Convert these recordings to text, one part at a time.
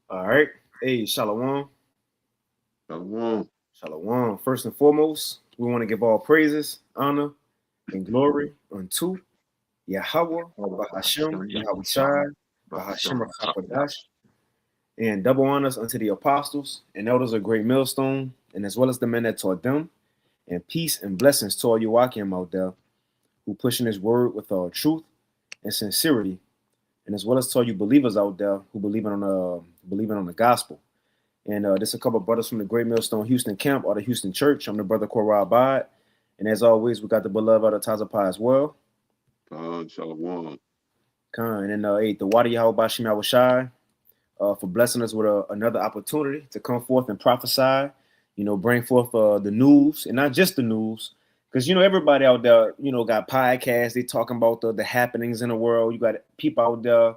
All right. Hey, Shalom. Shalom. Shalom. First and foremost, we want to give all praises, honor, and glory unto Yahweh, Bahashem, Bahashem Yahweh Yahushua. Shai, Bahashem Bahashem Rakapadash, Rakapadash. and double honors unto the apostles and elders of Great Millstone, and as well as the men that taught them, and peace and blessings to all you Wakim out there who pushing his word with all truth and sincerity, and as well as to all you believers out there who believing on the gospel. And this is a couple of brothers from the Great Millstone Houston camp or the Houston Church. I'm the brother Korah Abad. And as always, we got the beloved out of Tazapah as well. Shalom. Khan. And hey, the Wadi Yahweh Bashim Yahushai for blessing us with another opportunity to come forth and prophesy, bring forth the news, and not just the news. Because, everybody out there, got podcasts. They talking about the happenings in the world. You got people out there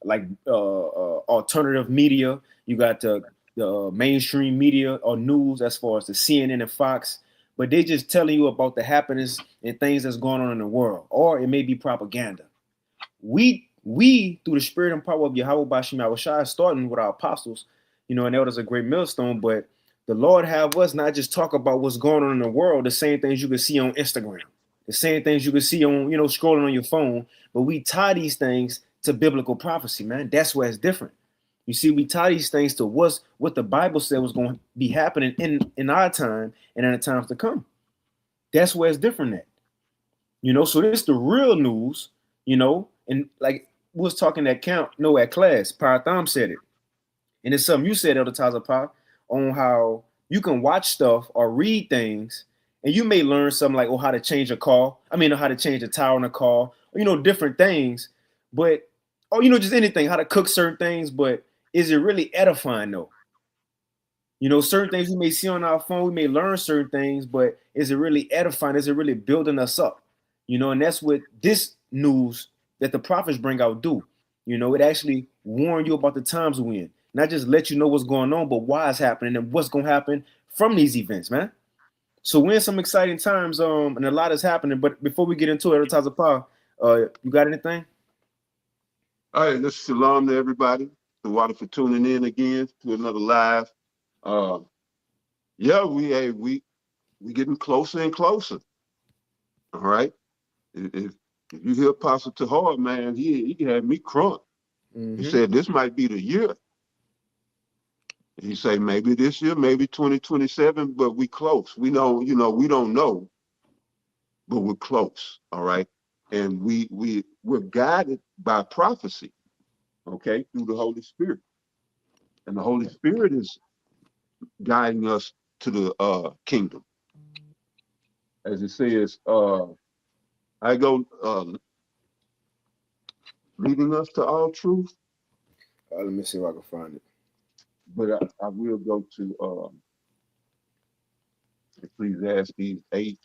like alternative media. You got the mainstream media or news as far as the CNN and Fox, but they just telling you about the happenings and things that's going on in the world, or it may be propaganda. We through the spirit and power of Yahweh Bashim Yahushua, starting with our apostles, and elders a great millstone, but the Lord have us not just talk about what's going on in the world, the same things you can see on Instagram, the same things you can see on, scrolling on your phone, but we tie these things to biblical prophecy, man. That's where it's different. You see, we tie these things to what the Bible said was going to be happening in our time and in the times to come. That's where it's different at. So this is the real news, and like we was talking at camp, no, at class, Paratham said it. And it's something you said, Elder Tazapah, on how you can watch stuff or read things, and you may learn something like, how to change a car. I mean, how to change a tire in a car, different things. But, just anything, how to cook certain things. But is it really edifying, though? Certain things we may see on our phone, we may learn certain things, but is it really edifying? Is it really building us up? And that's what this news that the prophets bring out do. It actually warn you about the times we're in, not just let you know what's going on, but why it's happening and what's going to happen from these events, man. So we're in some exciting times, and a lot is happening. But before we get into it, Tazapah, you got anything? All right, let's shalom to everybody. The water for tuning in again to another live. Uh, yeah, we getting closer and closer. All right. If you hear Apostle Tahar, man, he had me crunk. He Mm-hmm. said this might be the year. He say maybe this year, maybe 2027, but we close. We don't, we don't know, but we're close. All right. And we're guided by prophecy, okay, through the Holy Spirit. And the Holy Spirit is guiding us to the kingdom. As it says, I go leading us to all truth, Let me see if I can find it. but I will go to Ecclesiastes 8,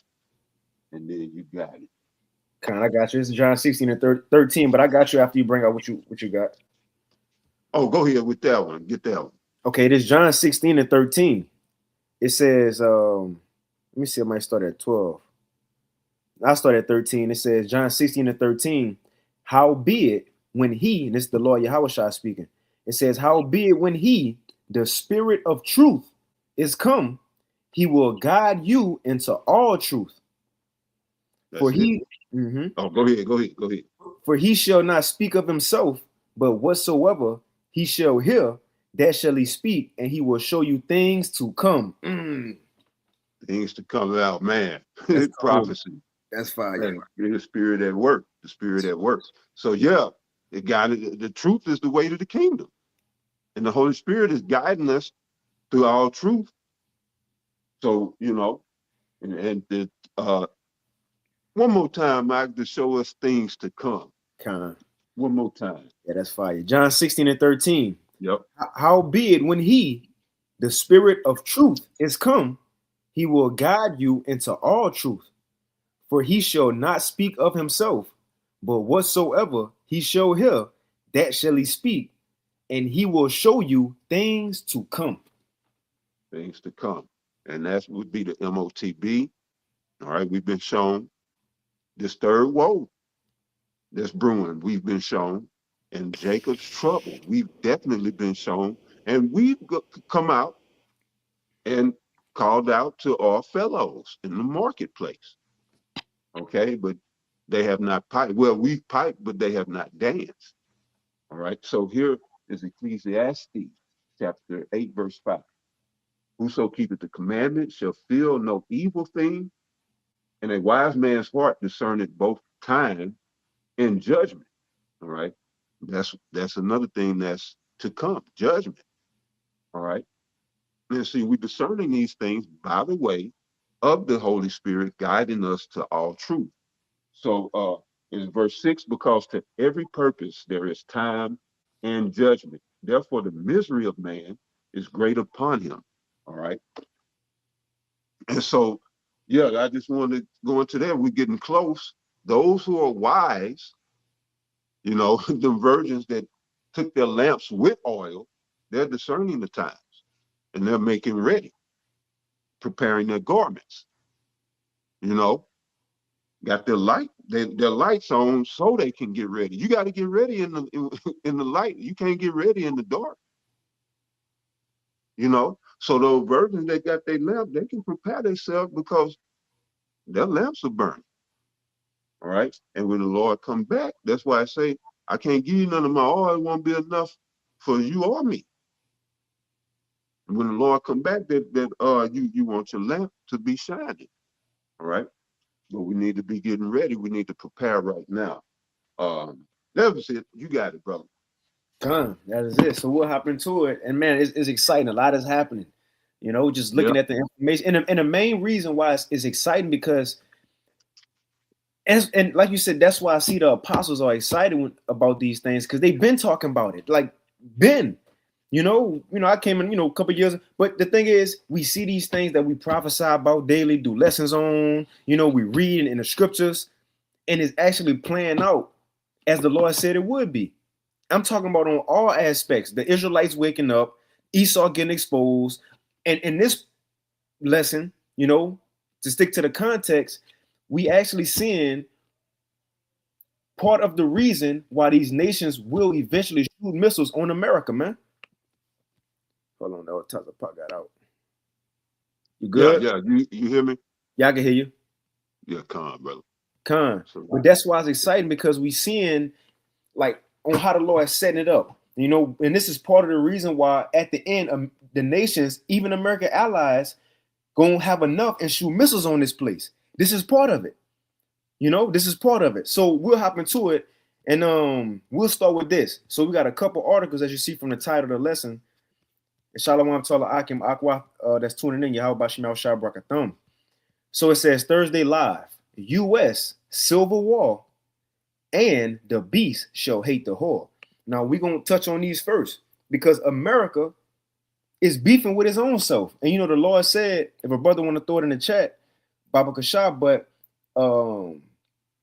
and then you got it. Kind, I got you. This is John 16 and 13, but I got you after you bring out what you got. Oh, go ahead with that one. Get that one. Okay, this John 16 and 13. It says, let me see, I might start at 12. I start at 13. It says, John 16 and 13, howbeit when he, and this is the Lord Yahweh speaking, it says, howbeit when he, the spirit of truth, is come, he will guide you into all truth. For That's it. he, mhm, Oh, go ahead. Go ahead. Go ahead. for he shall not speak of himself, but whatsoever he shall hear, that shall he speak, and he will show you things to come. Things to come out, man. That's cold. Prophecy. That's fire. And the spirit at work. The spirit at work. So yeah, it got it. The truth is the way to the kingdom. And the Holy Spirit is guiding us through all truth. So, and the one more time, Mike, to show us things to come. Con. One more time. Yeah, that's fire. John 16 and 13. Yep. Howbeit, when he, the spirit of truth, is come, he will guide you into all truth. For he shall not speak of himself, but whatsoever he shall hear, that shall he speak, and he will show you things to come. Things to come. And that would be the MOTB. All right. We've been shown this third woe that's brewing. We've been shown. and Jacob's trouble. We've definitely been shown, and come out and called out to our fellows in the marketplace. Okay, but they have not piped. Well, we've piped, but they have not danced. All right, so here is Ecclesiastes chapter 8, verse 5. Whoso keepeth the commandments shall feel no evil thing, and a wise man's heart discerneth both time and judgment. All right, that's another thing that's to come, judgment. All right, and see, we're discerning these things by the way of the Holy Spirit guiding us to all truth. So in verse 6, because to every purpose there is time and judgment. Therefore, the misery of man is great upon him. All right. And so, yeah, I just wanted to go into that. We're getting close. Those who are wise, the virgins that took their lamps with oil, they're discerning the times and they're making ready, preparing their garments, got their lights on so they can get ready. You got to get ready in the light. You can't get ready in the dark. So those virgins that got their lamp, they can prepare themselves because their lamps are burning. All right. And when the Lord come back, that's why I say I can't give you none of my oil. It won't be enough for you or me. And when the Lord come back, you want your lamp to be shining. All right. But we need to be getting ready. We need to prepare right now. That was it. You got it, brother. That is it. So we'll hop into it. And man, it's exciting. A lot is happening. Just looking at the information. And the main reason why it's exciting because, and like you said, that's why I see the apostles are excited about these things because they've been talking about it. Like, I came in, a couple years, but the thing is, we see these things that we prophesy about daily, do lessons on, we read in the scriptures, and it's actually playing out as the Lord said it would be. I'm talking about on all aspects, the Israelites waking up, Esau getting exposed, and in this lesson, to stick to the context, we actually seeing part of the reason why these nations will eventually shoot missiles on America, man. Hold on, that Tucker Puck got out. You good? Yeah. You hear me? Yeah, I can hear you. Yeah, con, brother. Con. But that's why it's exciting because we seeing like on how the Lord is setting it up. And this is part of the reason why at the end, the nations, even American allies, gonna have enough and shoot missiles on this place. This is part of it. This is part of it. So we'll hop into it and we'll start with this. So we got a couple articles as you see from the title of the lesson. Shalom Tala Akim Aqua that's tuning in. Yahweh Shemal Shah Brakathum. So it says Thursday Live, U.S. Civil War and the beast shall hate the whore. Now we're gonna touch on these first because America is beefing with his own self. And the Lord said, if a brother want to throw it in the chat, Baba Kashab, but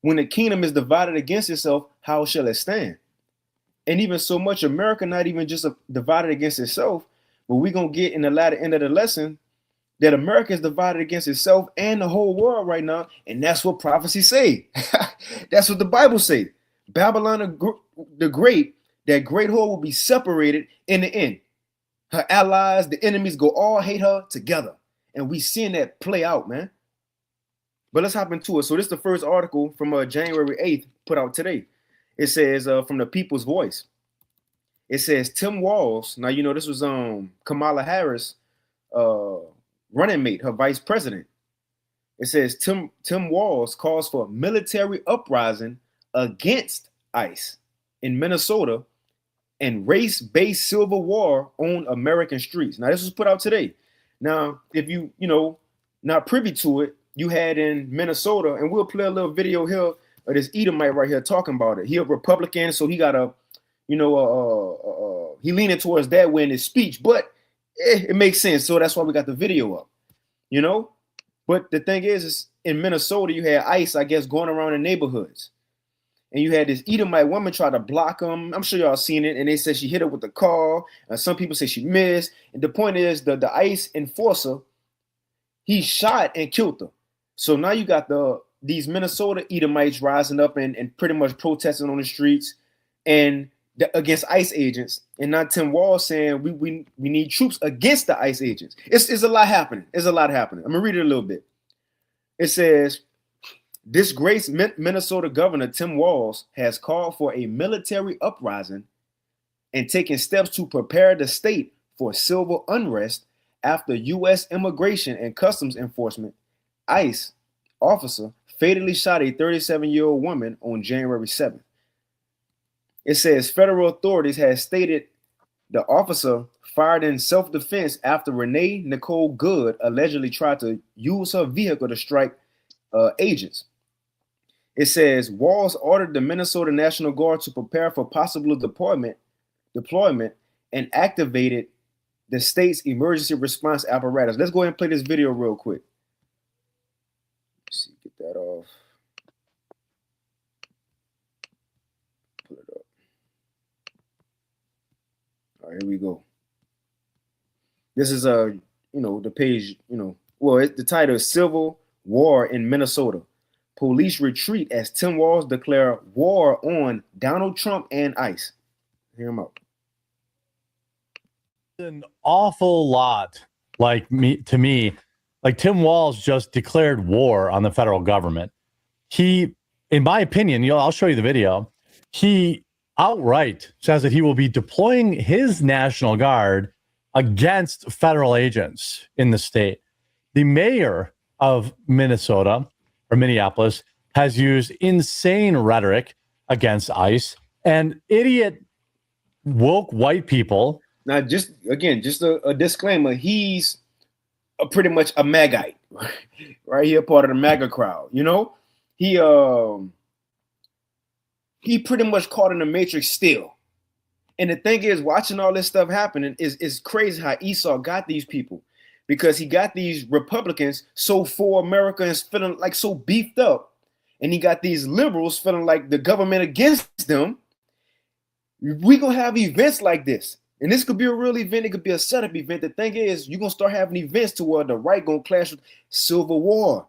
when the kingdom is divided against itself, how shall it stand? And even so much, America not even just divided against itself, but we're going to get in the latter end of the lesson that America is divided against itself and the whole world right now. And that's what prophecy say. That's what the Bible say. Babylon the Great, that great whore will be separated in the end. Her allies, the enemies go all hate her together. And we seeing that play out, man. But let's hop into it. So this is the first article from January 8th put out today. It says from the People's Voice. It says Tim Walz. Now, this was Kamala Harris running mate, her vice president. It says Tim Walz calls for military uprising against ICE in Minnesota and race-based civil war on American streets. Now, this was put out today. Now, if you not privy to it, you had in Minnesota, and we'll play a little video here of this Edomite right here talking about it. He a Republican, so he got he leaning towards that way in his speech, but it makes sense. So that's why we got the video up, But the thing is in Minnesota, you had ICE, I guess, going around in neighborhoods. And you had this Edomite woman try to block him. I'm sure y'all seen it. And they said she hit her with the car. And some people say she missed. And the point is the ICE enforcer, he shot and killed her. So now you got these Minnesota Edomites rising up and pretty much protesting on the streets. And against ICE agents, and not Tim Walz saying we need troops against the ICE agents. It's a lot happening. It's a lot happening. I'm gonna read it a little bit. It says, disgraced Minnesota Governor Tim Walz has called for a military uprising and taken steps to prepare the state for civil unrest after U.S. Immigration and Customs Enforcement, ICE, officer fatally shot a 37-year-old woman on January 7th. It says federal authorities have stated the officer fired in self-defense after Renee Nicole Good allegedly tried to use her vehicle to strike agents. It says Walz ordered the Minnesota National Guard to prepare for possible deployment and activated the state's emergency response apparatus. Let's go ahead and play this video real quick. Let's see, get that off. Pull it up. All right, here we go. This is the page, the title is Civil War in Minnesota. Police retreat as Tim Walz declare war on Donald Trump and ICE. Hear him out. An awful lot like Tim Walz just declared war on the federal government. He, in my opinion, I'll show you the video. He outright says that he will be deploying his National Guard against federal agents in the state. The mayor of Minnesota or Minneapolis has used insane rhetoric against ICE, and idiot woke white people. Now, just a disclaimer. He's pretty much a MAGite, right? He a part of the MAGA crowd. He pretty much caught in the matrix still. And the thing is, watching all this stuff happening is crazy how Esau got these people, because he got these Republicans so for America and feeling like so beefed up, and he got these liberals feeling like the government against them. We gonna have events like this. And this could be a real event. It could be a setup event. The thing is, you're going to start having events to where the right going to clash with civil war.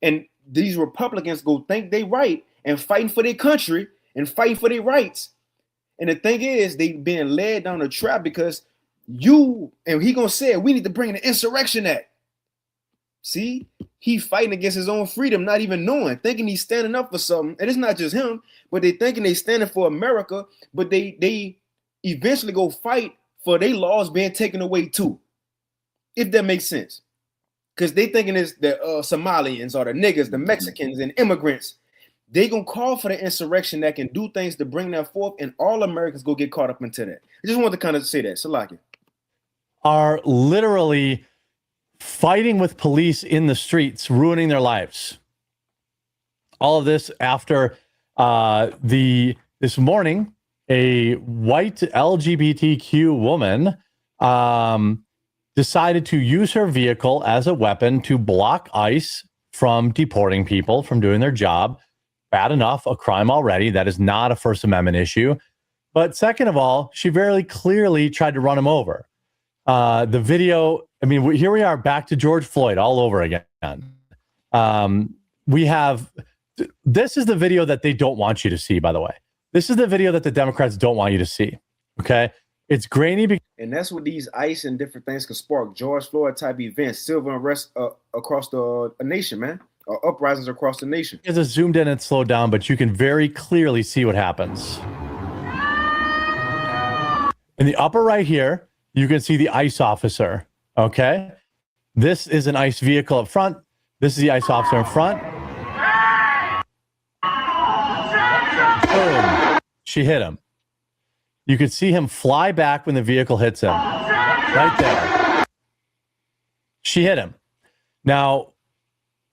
And these Republicans go think they right and fighting for their country and fighting for their rights. And the thing is, they being led down a trap because he going to say, we need to bring the Insurrection Act. See, he fighting against his own freedom, not even knowing, thinking he's standing up for something. And it's not just him, but they thinking they standing for America, but they eventually go fight for their laws being taken away too, if that makes sense. Because they thinking it's the Somalians or the niggas, the Mexicans and immigrants. They gonna call for the insurrection that can do things to bring that forth, and all Americans go get caught up into that. I just wanted to kind of say that. Salaki. Are literally fighting with police in the streets, ruining their lives. All of this after this morning, a white LGBTQ woman decided to use her vehicle as a weapon to block ICE from deporting people, from doing their job. Bad enough, a crime already. That is not a First Amendment issue. But second of all, she very clearly tried to run him over. The video, here we are back to George Floyd all over again. This is the video that they don't want you to see, by the way. This is the video that the Democrats don't want you to see. Okay. It's grainy. And that's what these ICE and different things can spark. George Floyd type events, civil unrest across the nation, man. Uprisings across the nation. It's zoomed in and slowed down, but you can very clearly see what happens. In the upper right here, you can see the ICE officer. Okay. This is an ICE vehicle up front. This is the ICE officer in front. Boom. She hit him. You could see him fly back when the vehicle hits him. Right there. She hit him. Now,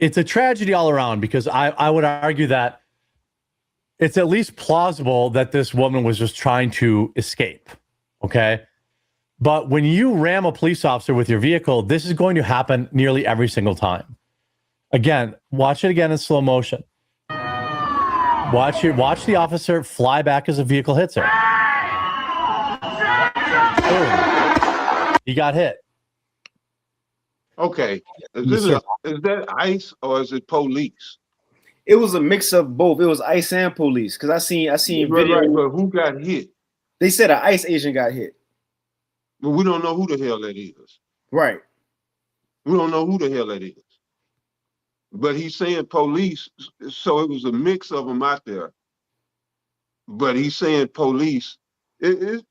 it's a tragedy all around because I would argue that it's at least plausible that this woman was just trying to escape. Okay? But when you ram a police officer with your vehicle, this is going to happen nearly every single time. Again, watch it again in slow motion. Watch the officer fly back as the vehicle hits her. Boom. He got hit. Okay. Is that ICE or is it police? It was a mix of both. It was ICE and police. Because I seen right, video. but who got hit? They said an ICE agent got hit. But we don't know who the hell that is. Right. We don't know who the hell that is. But he's saying police, so it was a mix of them out there. But he's saying police. It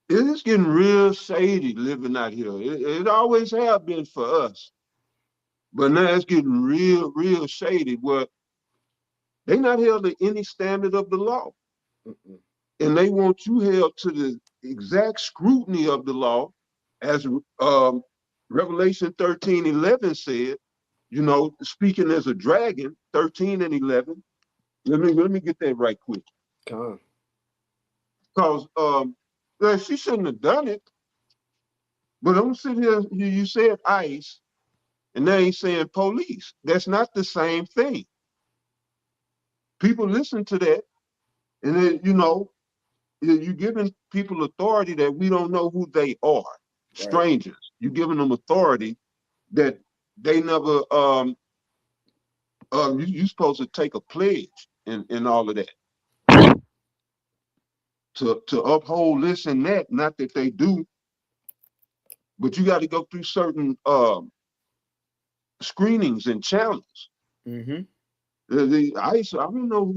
is getting real shady living out here. It always have been for us. But now it's getting real shady where they not held to any standard of the law. And they want you held to the exact scrutiny of the law, as Revelation 13:11 said, you know, speaking as a dragon, 13 and 11. Let me get that right quick. Because she shouldn't have done it. But I'm sitting here, you said ICE, and now he's saying police. That's not the same thing. People listen to that, and then, you know, you're giving people authority that we don't know who they are. Right. Strangers. You're giving them authority that they never, you're supposed to take a pledge and all of that. To uphold this and that, not that they do, but you got to go through certain screenings and channels. Mm-hmm. The ICE, I don't know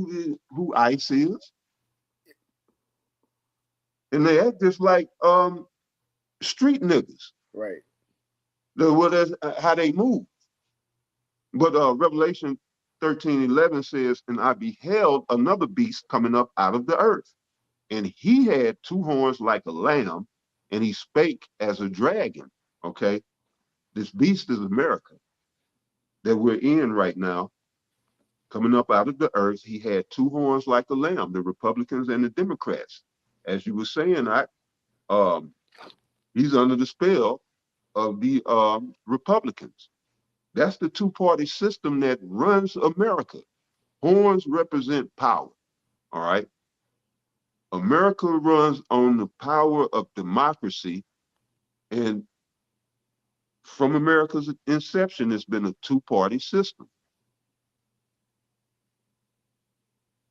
who ICE is. And they act just like street niggas. Right. That's how they move. But Revelation 13:11 says, and I beheld another beast coming up out of the earth. And he had two horns like a lamb, and he spake as a dragon. Okay. This beast is America that we're in right now, coming up out of the earth. He had two horns like a lamb, the Republicans and the Democrats. As you were saying, he's under the spell of the Republicans. That's the two-party system that runs America. Horns represent power, all right? America runs on the power of democracy, and from America's inception, it's been a two-party system.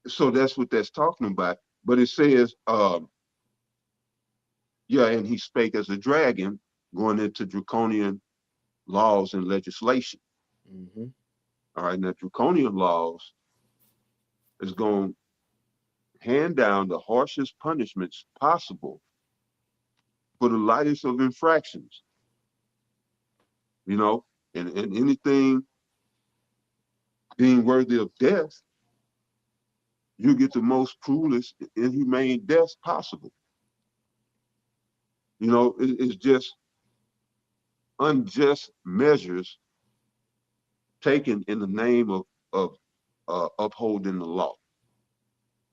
So that's what that's talking about. But it says, and he spake as a dragon, going into draconian laws and legislation. Mm-hmm. All right, now draconian laws is going to hand down the harshest punishments possible for the lightest of infractions. You know, and anything being worthy of death, you get the most cruelest, inhumane deaths possible. You know, it's just unjust measures taken in the name of upholding the law.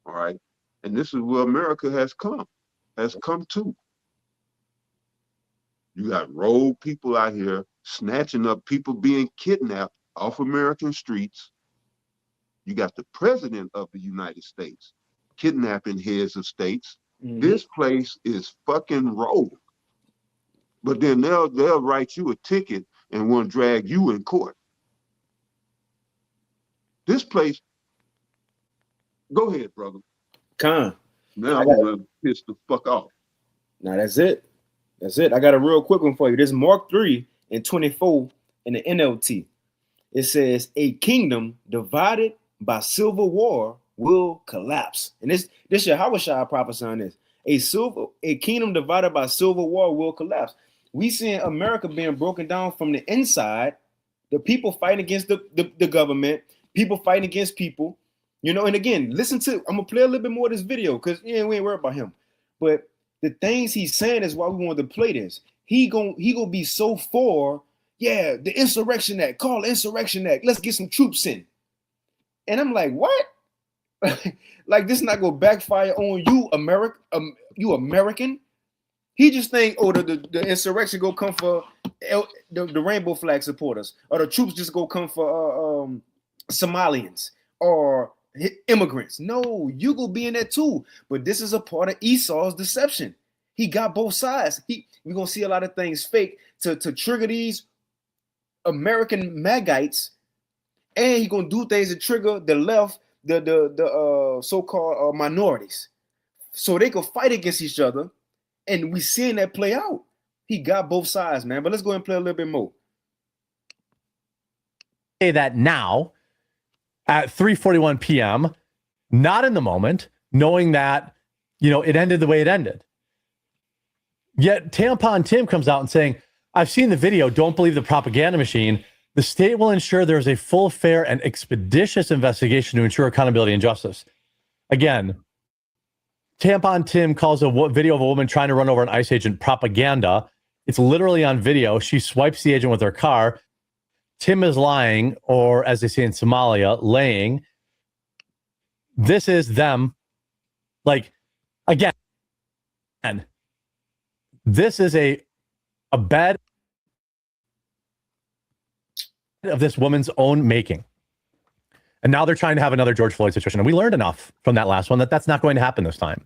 All right. And this is where America has come to. You got rogue people out here snatching up people being kidnapped off American streets. You got the president of the United States kidnapping heads of states. Mm-hmm. This place is fucking rogue. But then they'll write you a ticket and want to drag you in court. This place, go ahead, brother. Con. Now I'm gonna piss the fuck off. Now that's it. That's it. I got a real quick one for you. This is Mark 3:24 in the NLT. It says, a kingdom divided by civil war will collapse. And this Yahushua prophesying this. A kingdom divided by civil war will collapse. We seeing America being broken down from the inside, the people fighting against the government, people fighting against people, you know. And again, I'm gonna play a little bit more of this video because we ain't worried about him. But the things he's saying is why we wanted to play this. He gonna be so for, the Insurrection Act, call Insurrection Act, let's get some troops in. And I'm like, what? Like, this not gonna backfire on you, you American. He just think, the insurrection go come for the rainbow flag supporters, or the troops just go come for Somalians or immigrants. No, you go be in that too. But this is a part of Esau's deception. He got both sides. We're gonna see a lot of things fake to trigger these American Magites, and he gonna do things to trigger the left, the so-called minorities. so they could fight against each other, and we seeing that play out. He got both sides, man. But let's go and play a little bit more. Say that now at 3:41 p.m., not in the moment, knowing that, it ended the way it ended. Yet Tampon Tim comes out and saying, I've seen the video, don't believe the propaganda machine. The state will ensure there is a full, fair, and expeditious investigation to ensure accountability and justice. Again, Tampon Tim calls a video of a woman trying to run over an ICE agent propaganda. It's literally on video. She swipes the agent with her car. Tim is lying, or as they say in Somalia, laying. This is them. Again, this is a bed of this woman's own making. And now they're trying to have another George Floyd situation. And we learned enough from that last one that that's not going to happen this time.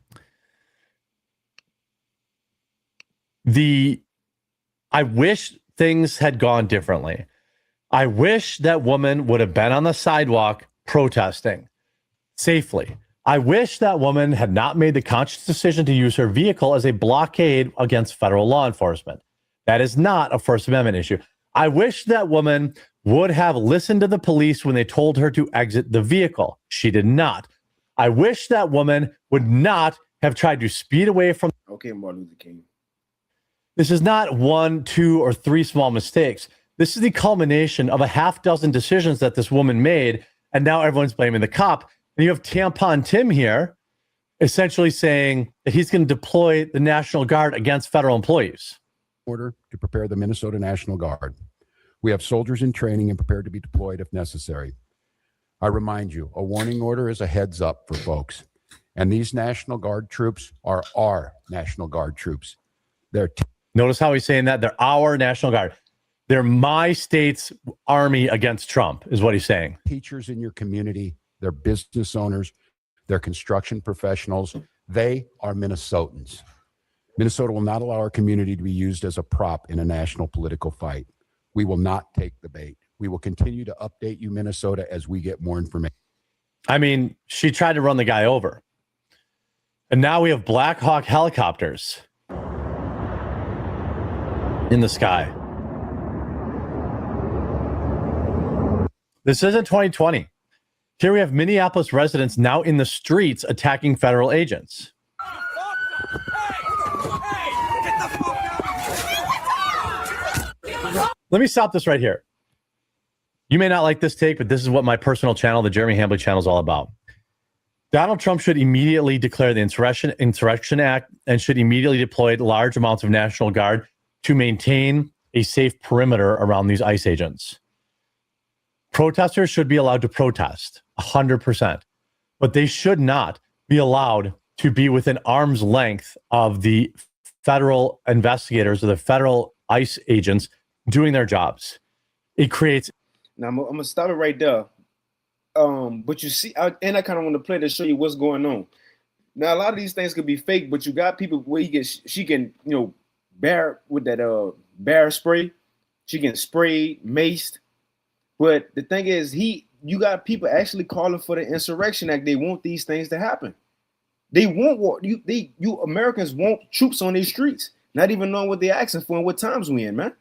I wish things had gone differently. I wish that woman would have been on the sidewalk protesting safely. I wish that woman had not made the conscious decision to use her vehicle as a blockade against federal law enforcement. That is not a First Amendment issue. I wish that woman would have listened to the police when they told her to exit the vehicle. She did not. I wish that woman would not have tried to speed away from. Okay, Martin Luther King. This is not 1, 2, or 3 small mistakes. This is the culmination of a half dozen decisions that this woman made, and now everyone's blaming the cop. And you have Tampon Tim here essentially saying that he's going to deploy the National Guard against federal employees. Order to prepare the Minnesota National Guard. We have soldiers in training and prepared to be deployed if necessary. I remind you, a warning order is a heads up for folks. And these National Guard troops are our National Guard troops. Notice how he's saying that? They're our National Guard. They're my state's army against Trump, is what he's saying. Teachers in your community, they're business owners, they're construction professionals. They are Minnesotans. Minnesota will not allow our community to be used as a prop in a national political fight. We will not take the bait. We will continue to update you, Minnesota, as we get more information. I mean, she tried to run the guy over. And now we have Black Hawk helicopters in the sky. This isn't 2020. Here we have Minneapolis residents now in the streets attacking federal agents. Let me stop this right here. You may not like this take, but this is what my personal channel, the Jeremy Hambley channel, is all about. Donald Trump should immediately declare the Insurrection Act and should immediately deploy large amounts of National Guard to maintain a safe perimeter around these ICE agents. Protesters should be allowed to protest 100%, but they should not be allowed to be within arm's length of the federal investigators or the federal ICE agents doing their jobs. It creates. Now I'm gonna stop it right there. But you see, I kind of want to play to show you what's going on. Now a lot of these things could be fake, but you got people where she can bear with that bear spray. She can spray, maced. But the thing is, you got people actually calling for the Insurrection Act. They want these things to happen. They want war. You Americans want troops on these streets, not even knowing what they're asking for and what times we in, man.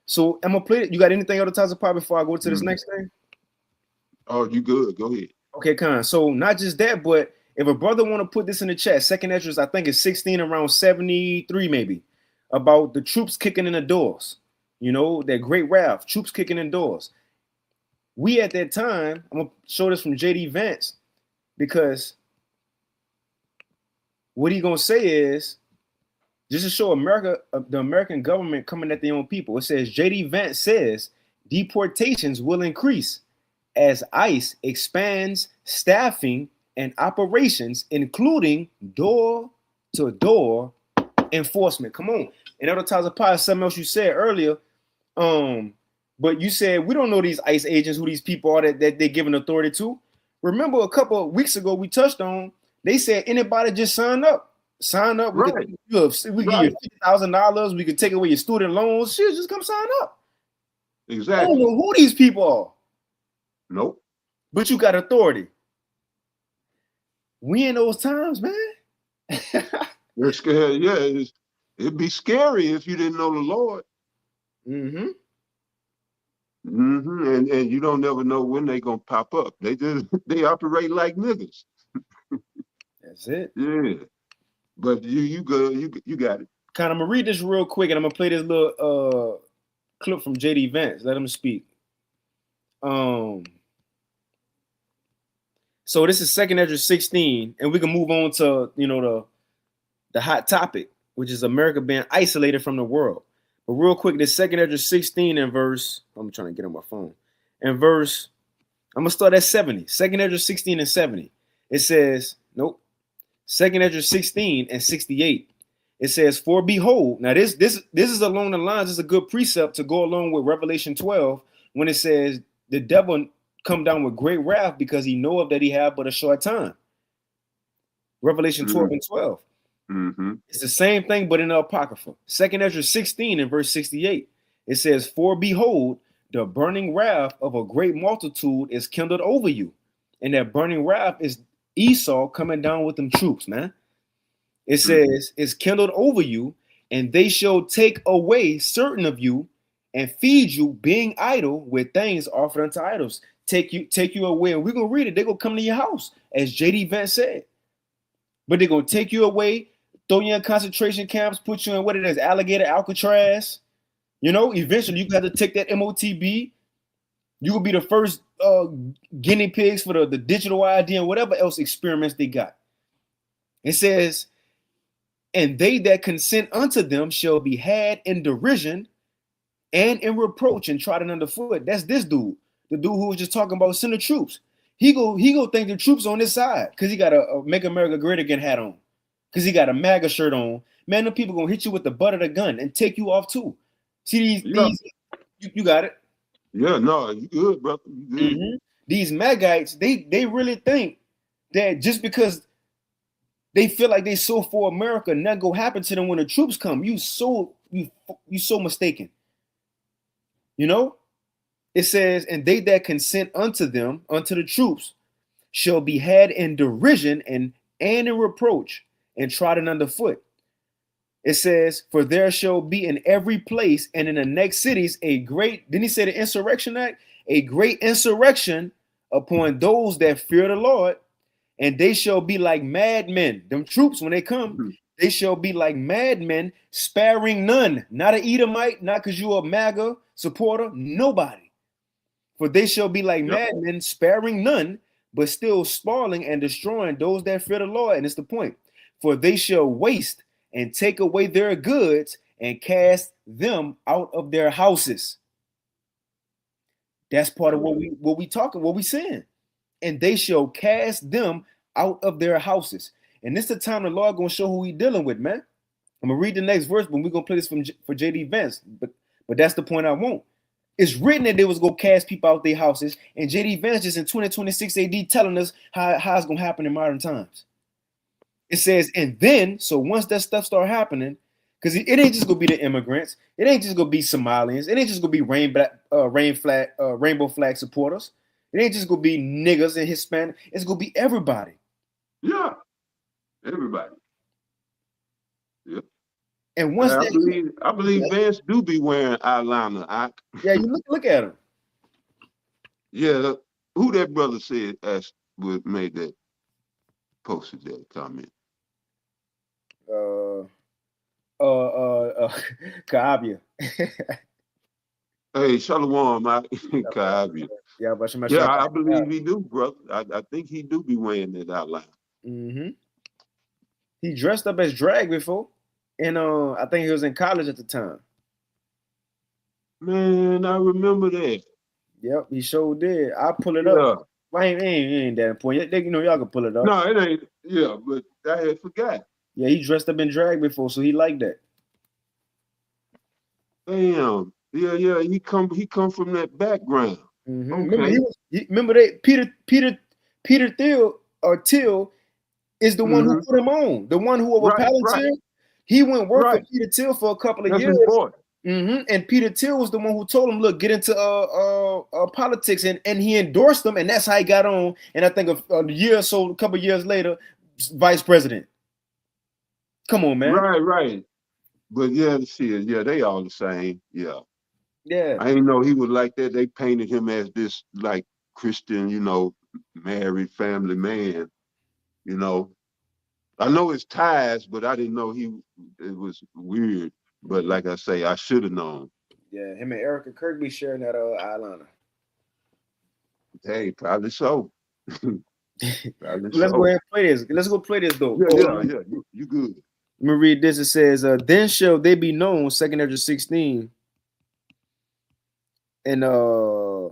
So I'm gonna play it. You got anything other times of pop before I go to this next thing? Oh, you good? Go ahead. Okay, Con. So not just that, but if a brother want to put this in the chat, second address, I think it's 16 around 73 maybe, about the troops kicking in the doors. That great Ralph, troops kicking in doors. We at that time, I'm gonna show this from JD Vance, because what he gonna say is just to show America, the American government coming at their own people. It says JD Vance says deportations will increase as ICE expands staffing and operations, including door-to-door enforcement. Come on. And other times of pie, something else you said earlier. But you said we don't know these ICE agents, who these people are that they're giving authority to. Remember a couple of weeks ago we touched on, they said anybody just sign up. Sign up. Right. We give you $50,000. We could take away your student loans. Shit, just come sign up. Exactly. I don't know who these people are. Nope. But you got authority. We in those times, man. They're scared. Yeah, it'd be scary if you didn't know the Lord. Mm-hmm. And you don't never know when they gonna pop up. They just they operate like niggas. That's it. Yeah, but you good. You got it. Kind of, I'm gonna read this real quick, and I'm gonna play this little clip from JD Vance. Let him speak. So this is 2 Ezra 16, and we can move on to the hot topic, which is America being isolated from the world. But real quick, this 2 Ezra 16 and verse. I'm trying to get on my phone. And verse, I'm gonna start at 70. 2 Ezra 16 and 70. It says, nope. 2 Ezra 16 and 68. It says, "For behold," now this is along the lines. It's a good precept to go along with Revelation 12 when it says the devil come down with great wrath because he knoweth that he have but a short time. Revelation 12 and 12. It's the same thing, but in the Apocrypha. 2 Ezra 16 and verse 68. It says, "For behold, the burning wrath of a great multitude is kindled over you." And that burning wrath is Esau coming down with them troops, man. It says, "It's kindled over you, and they shall take away certain of you and feed you, being idle with things offered unto idols." Take you away. And we're gonna read it. They're gonna come to your house, as JD Vance said. But they're gonna take you away, throw you in concentration camps, put you in what it is, alligator Alcatraz. Eventually you got to take that MOTB. You will be the first guinea pigs for the digital ID and whatever else experiments they got. It says, "And they that consent unto them shall be had in derision and in reproach and trodden underfoot." That's this dude, the dude who was just talking about send the troops. He go think the troops on his side because he got a Make America Great Again hat on, because he got a MAGA shirt on. Man, the people gonna hit you with the butt of the gun and take you off too. See these you got it. Yeah, no, you good, brother. You good. These MAGites, they really think that just because they feel like they so for America, nothing go happen to them when the troops come. You so mistaken. It says, "And they that consent unto them, unto the troops, shall be had in derision and in reproach and trodden underfoot." It says, "For there shall be in every place and in the next cities a great," didn't he say the insurrection act? "A great insurrection upon those that fear the Lord, and they shall be like madmen." Them troops, when they come, they shall be like madmen, sparing none. Not an Edomite, not because you're a MAGA supporter, nobody. "For they shall be like madmen, sparing none, but still spoiling and destroying those that fear the Lord." And it's the point. "For they shall waste and take away their goods and cast them out of their houses." That's part of what we saying. "And they shall cast them out of their houses." And this is the time the Lord gonna show who he dealing with, man. I'm gonna read the next verse, but we're gonna play this for JD Vance. But that's the point I want. It's written that they was gonna cast people out their houses, and JD Vance just in 2026 AD telling us how it's gonna happen in modern times. It says, "And then," so once that stuff start happening, because it ain't just gonna be the immigrants, it ain't just gonna be Somalians, it ain't just gonna be rainbow flag supporters, it ain't just gonna be niggas and Hispanic, it's gonna be everybody. Yeah, everybody. Yeah. And once I believe Vance do be wearing eyeliner. Yeah, you look at him. Yeah, who that brother made that, posted that comment? Kaabia. Hey, Shalom, Kaabia. Yeah, but I believe he do, brother. I think he do be wearing that outline. He dressed up as drag before, and I think he was in college at the time. Man, I remember that. Yep, he sure did. I'll pull it up. Well, ain't that important. Y'all can pull it up. No, it ain't. Yeah, but I had forgot. Yeah, he dressed up in drag before, so he liked that. Damn. Yeah. He come from that background. Okay. Remember Peter Thiel is the one who put him on. The one who over Palantir. Right. He went work for Peter Thiel for a couple of years. And Peter Thiel was the one who told him, "Look, get into politics," and he endorsed him, and that's how he got on. And I think a year or so, a couple of years later, vice president. Come on, man. Right. But yeah, shit, yeah, they all the same. Yeah. Yeah. I didn't know he was like that. They painted him as this like Christian, married family man, you know. I know his ties, but I didn't know it was weird. But like I say, I should have known. Yeah, him and Erica Kirby sharing that eyeliner. Hey, probably so. Let's go ahead and play this. Let's go play this though. Yeah. You good. Let me read this. It says, then shall they be known, 2nd Ezra 16. And I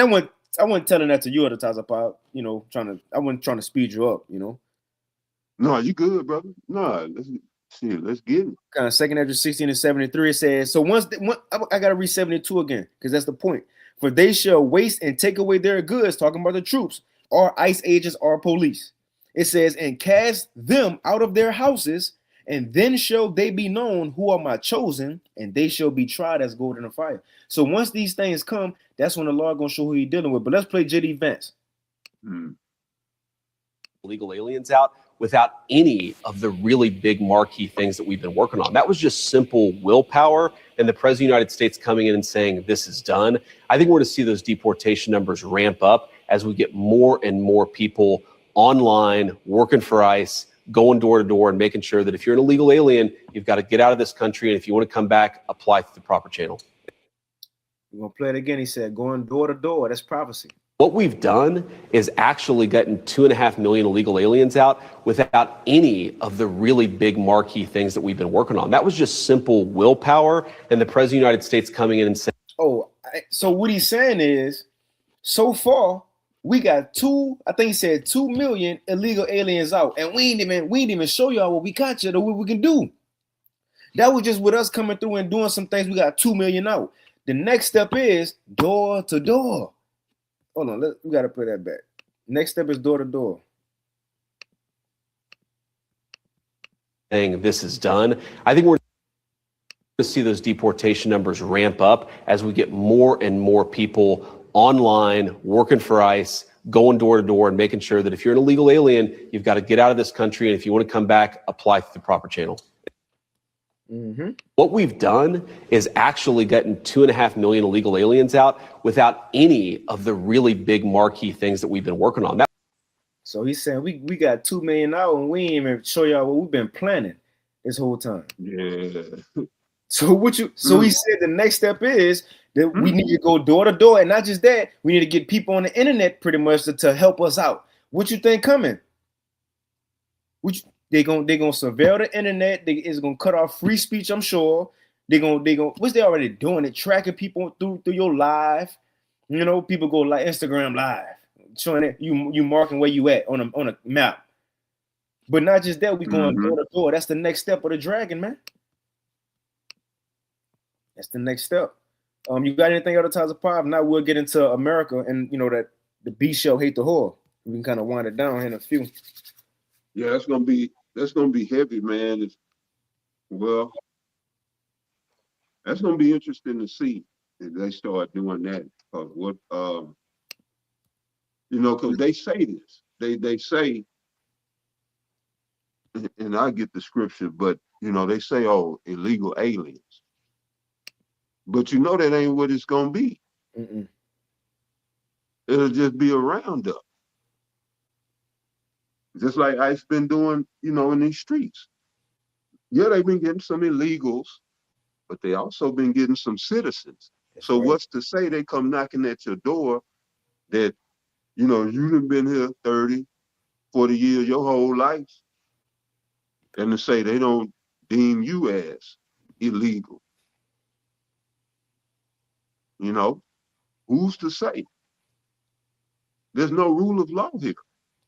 wasn't telling that to you at the time, Pop, I wasn't trying to speed you up, No, you good, brother. No, let's get it. Kind of 2nd Ezra 16 and 73, it says, so I gotta read 72 again, because that's the point. For they shall waste and take away their goods, talking about the troops, or ICE agents, or police. It says, and cast them out of their houses, and then shall they be known who are my chosen, and they shall be tried as gold in a fire. So once these things come, that's when the Lord gonna show who he's dealing with. But let's play JD Vance. Illegal aliens out without any of the really big marquee things that we've been working on. That was just simple willpower and the President of the United States coming in and saying, this is done. I think we're going to see those deportation numbers ramp up as we get more and more people online, working for ICE, going door to door and making sure that if you're an illegal alien, you've got to get out of this country. And if you want to come back, apply through the proper channel. We're going to play it again. He said, going door to door. That's prophecy. What we've done is actually gotten 2.5 million illegal aliens out without any of the really big marquee things that we've been working on. That was just simple willpower and the President of the United States coming in and saying, so what he's saying is, so far, we got 2 million illegal aliens out, and we ain't even show y'all what we got yet or what we can do. That was just with us coming through and doing some things. We got 2 million out. The next step is door to door. Hold on, we gotta put that back. Next step is door to door. Saying this is done. I think we're going to see those deportation numbers ramp up as we get more and more people online, working for ICE, going door to door and making sure that if you're an illegal alien, you've got to get out of this country. And if you want to come back, apply through the proper channel. What we've done is actually gotten 2.5 million illegal aliens out without any of the really big marquee things that we've been working on. So he's saying we got 2 million out and we ain't even show y'all what we've been planning this whole time. Yeah. So he said the next step is that we need to go door to door, and not just that, we need to get people on the internet pretty much to help us out. What you think coming? They gonna surveil the internet. It's gonna cut off free speech. I'm sure they gonna which they already doing it, tracking people through your live. People go like Instagram live, showing it you marking where you at on a map. But not just that, we going door to door. That's the next step of the dragon, man. That's the next step. You got anything other times of pop? Now we'll get into America and that the beast shall hate the whore. We can kind of wind it down in a few. Yeah, that's gonna be heavy, man. That's gonna be interesting to see if they start doing that. Because because they say this. They say, and I get the scripture, but they say, oh, illegal aliens. But that ain't what it's gonna be. It'll just be a roundup. Just like ICE been doing, in these streets. Yeah, they've been getting some illegals, but they also been getting some citizens. So what's to say they come knocking at your door that, you done been here 30, 40 years, your whole life, and to say they don't deem you as illegal. Who's to say? There's no rule of law here.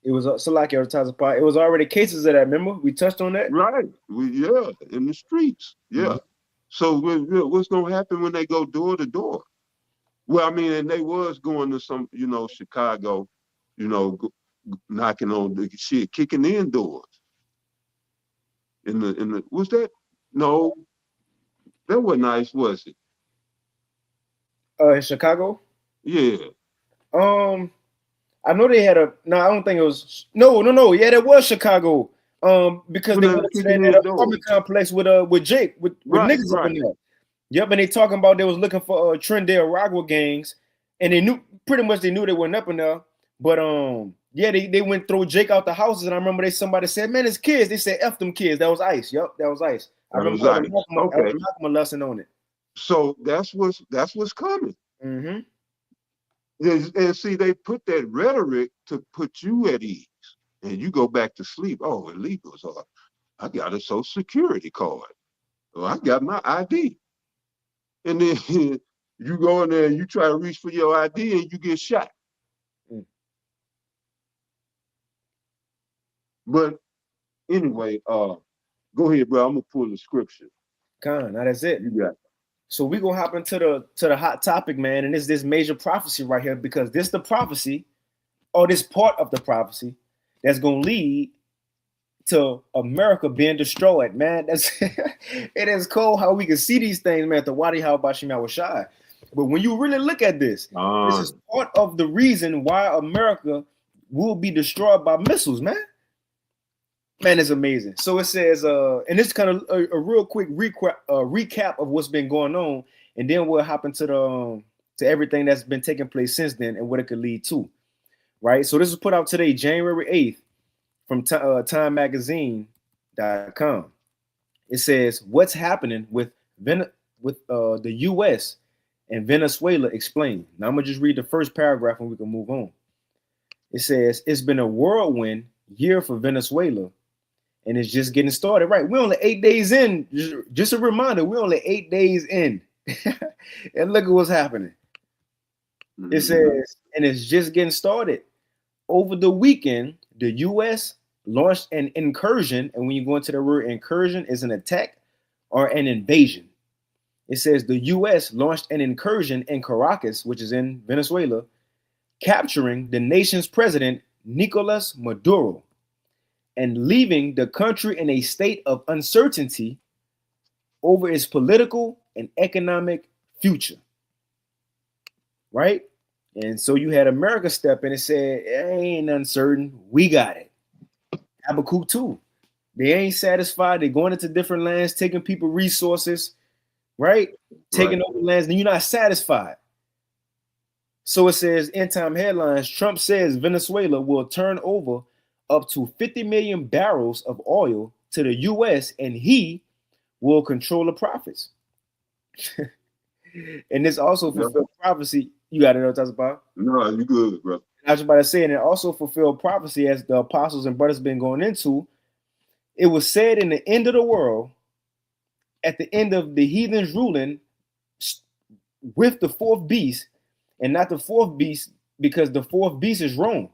It was so like it was already cases of that. Remember, we touched on that, right? In the streets, yeah. So what's gonna happen when they go door to door? Well, I mean, and they was going to some, Chicago, knocking on the shit, kicking in doors. In the was that? No, that wasn't nice, was it? In Chicago? Yeah. I know they had no, I don't think it was. No. Yeah, that was Chicago. Because When they they went was to kicking that in the apartment door. complex with Jake with Right, niggas up in right. there. Yep, and they talking about they was looking for Trendale Rockwood gangs, and they knew pretty much they knew they weren't up in there. But yeah, they went throw Jake out the houses, and I remember somebody said, "Man, it's kids." They said, "F them kids." That was ICE. Yep, that was ICE. I That remember was ICE. that Okay. was Malcolm lesson on it. So that's what's coming. Mm-hmm. And see, they put that rhetoric to put you at ease, and you go back to sleep. Oh, illegals are. I got a social security card. Oh, I got my ID. And then you go in there and you try to reach for your ID and you get shot. Mm. But anyway, go ahead, bro. I'm gonna pull the scripture. Now that's it. You got it. So we gonna hop into the hot topic, man, and it's this major prophecy right here because this the prophecy, or this part of the prophecy that's gonna lead to America being destroyed, man. That's it is cool how we can see these things, man. The Wadi How Bashim Awashai. But when you really look at this is part of the reason why America will be destroyed by missiles, man. Man, it's amazing. So it says, and it's kind of a real quick recap of what's been going on, and then what happened to everything that's been taking place since then and what it could lead to, right? So this was put out today, January 8th, from TimeMagazine.com. It says, "What's happening with the U.S. and Venezuela explained." Now I'm gonna just read the first paragraph and we can move on. It says, "It's been a whirlwind year for Venezuela, and it's just getting started." Right, we're only 8 days in. Just a reminder, we're only 8 days in, and look at what's happening. It says, and it's just getting started. Over the weekend, the U.S. launched an incursion, and when you go into the word incursion, is an attack or an invasion. It says the U.S. launched an incursion in Caracas, which is in Venezuela, capturing the nation's president, Nicolas Maduro, and leaving the country in a state of uncertainty over its political and economic future. Right? And so you had America step in and said, it ain't uncertain. We got it. Habakkuk 2. They ain't satisfied. They're going into different lands, taking people resources, right? Taking over lands, and you're not satisfied. So it says, end time headlines, Trump says Venezuela will turn over up to 50 million barrels of oil to the U.S. and he will control the profits. And this also fulfilled prophecy. You got it, know what I'm talking about? No, you good, bro. I was about to say, and it also fulfilled prophecy as the apostles and brothers been going into. It was said in the end of the world, at the end of the heathens ruling with the fourth beast, and not the fourth beast, because the fourth beast is Rome.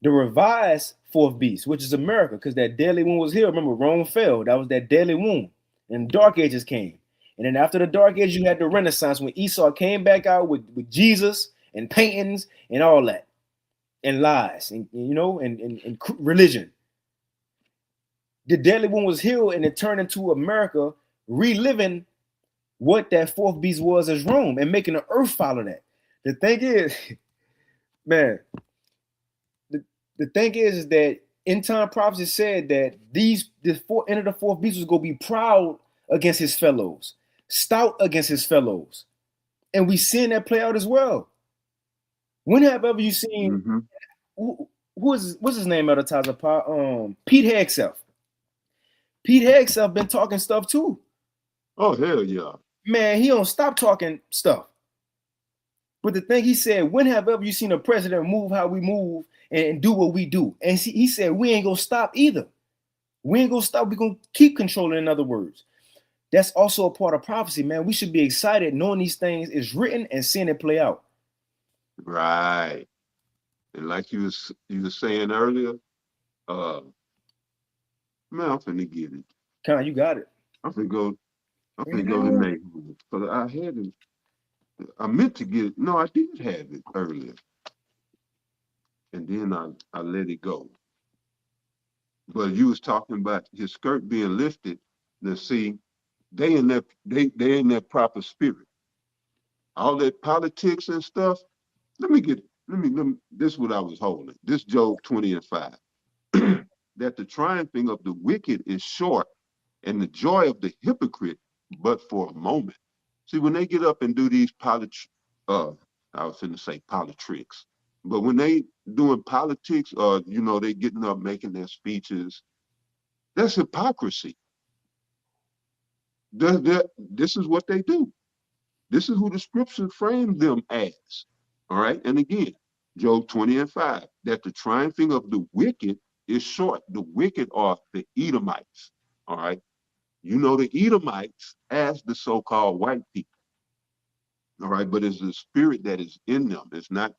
The revised fourth beast, which is America, because that deadly wound was here. Remember, Rome fell. That was that deadly wound. And Dark Ages came. And then after the Dark Ages, you had the Renaissance when Esau came back out with Jesus and paintings and all that. And lies, and you know, and religion. The deadly wound was healed, and it turned into America reliving what that fourth beast was as Rome and making the earth follow that. The thing is, man, the thing is that end time prophecy said that end of the fourth beast was gonna be proud against his fellows, stout against his fellows, and we seen that play out as well. When have ever you seen what's his name at the time? Pete Hegseth. Pete Hegseth been talking stuff too. Oh hell yeah, man! He don't stop talking stuff. But the thing he said, when have ever you seen a president move how we move and do what we do? And he said, we ain't gonna stop either. We ain't gonna stop. We're gonna keep controlling. In other words, that's also a part of prophecy, man. We should be excited knowing these things is written and seeing it play out. Right. And like you was saying earlier, man, I'm finna get it. Con, you got it. I'm finna go to neighborhood. But I had it. I meant to get it. No, I did have it earlier. And then I let it go. But you was talking about his skirt being lifted. Now see, they in that proper spirit. All that politics and stuff. Let me this is what I was holding. This Job 20:5. that the triumphing of the wicked is short, and the joy of the hypocrite but for a moment. See, when they get up and do these I was going to say politics, but when they doing politics, they getting up making their speeches, that's hypocrisy. This is what they do. This is who the scripture framed them as. All right. And again, Job 20:5, that the triumphing of the wicked is short. The wicked are the Edomites. All right. You know the Edomites as the so-called white people. All right. But it's the spirit that is in them. It's not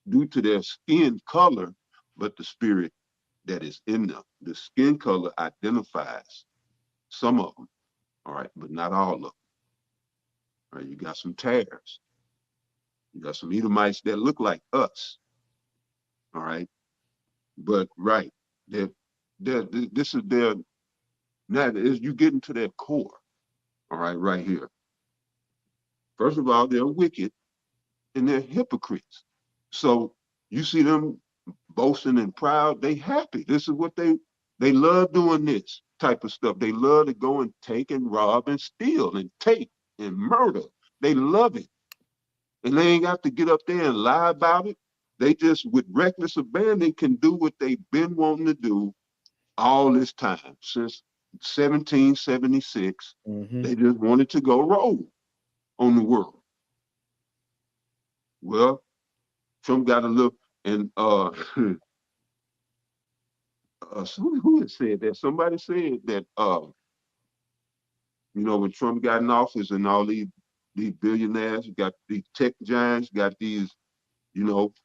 due to their skin color, but the spirit that is in them. The skin color identifies some of them. All right. But not all of them. All right. You got some tares. You got some Edomites that look like us. All right. But right. This is their, now is you get into their core. All right here. First of all, they're wicked and they're hypocrites. So you see them boasting and proud, they happy. This is what they love doing, this type of stuff. They love to go and take and rob and steal and take and murder. They love it. And they ain't got to get up there and lie about it. They just, with reckless abandon, can do what they've been wanting to do all this time, since 1776. They just wanted to go rogue on the world. Well, Trump got a little, and who had said that? Somebody said that, when Trump got in office and all these billionaires, got these tech giants, got these,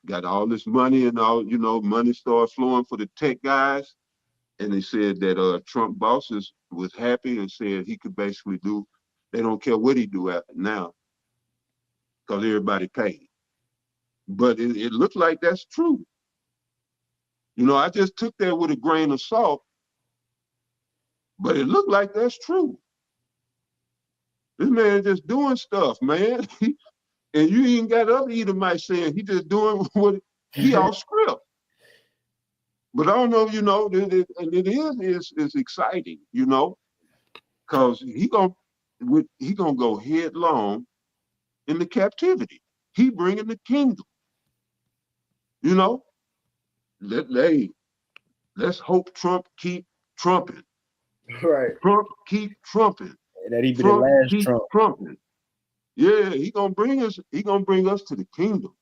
got all this money and all, money started flowing for the tech guys. And they said that Trump bosses was happy and said he could basically do, they don't care what he do now, because everybody paid. But it looked like that's true. I just took that with a grain of salt, but it looked like that's true. This man just doing stuff, man. And you even got other Edomites saying he just doing what he off script. But I don't know, and it is exciting, because he gonna go headlong into captivity. He bringing the kingdom. Let's hope Trump keep trumping. Right. Trump keep trumping. That he be the last Trump. Trumping. Yeah, he gonna bring us to the kingdom.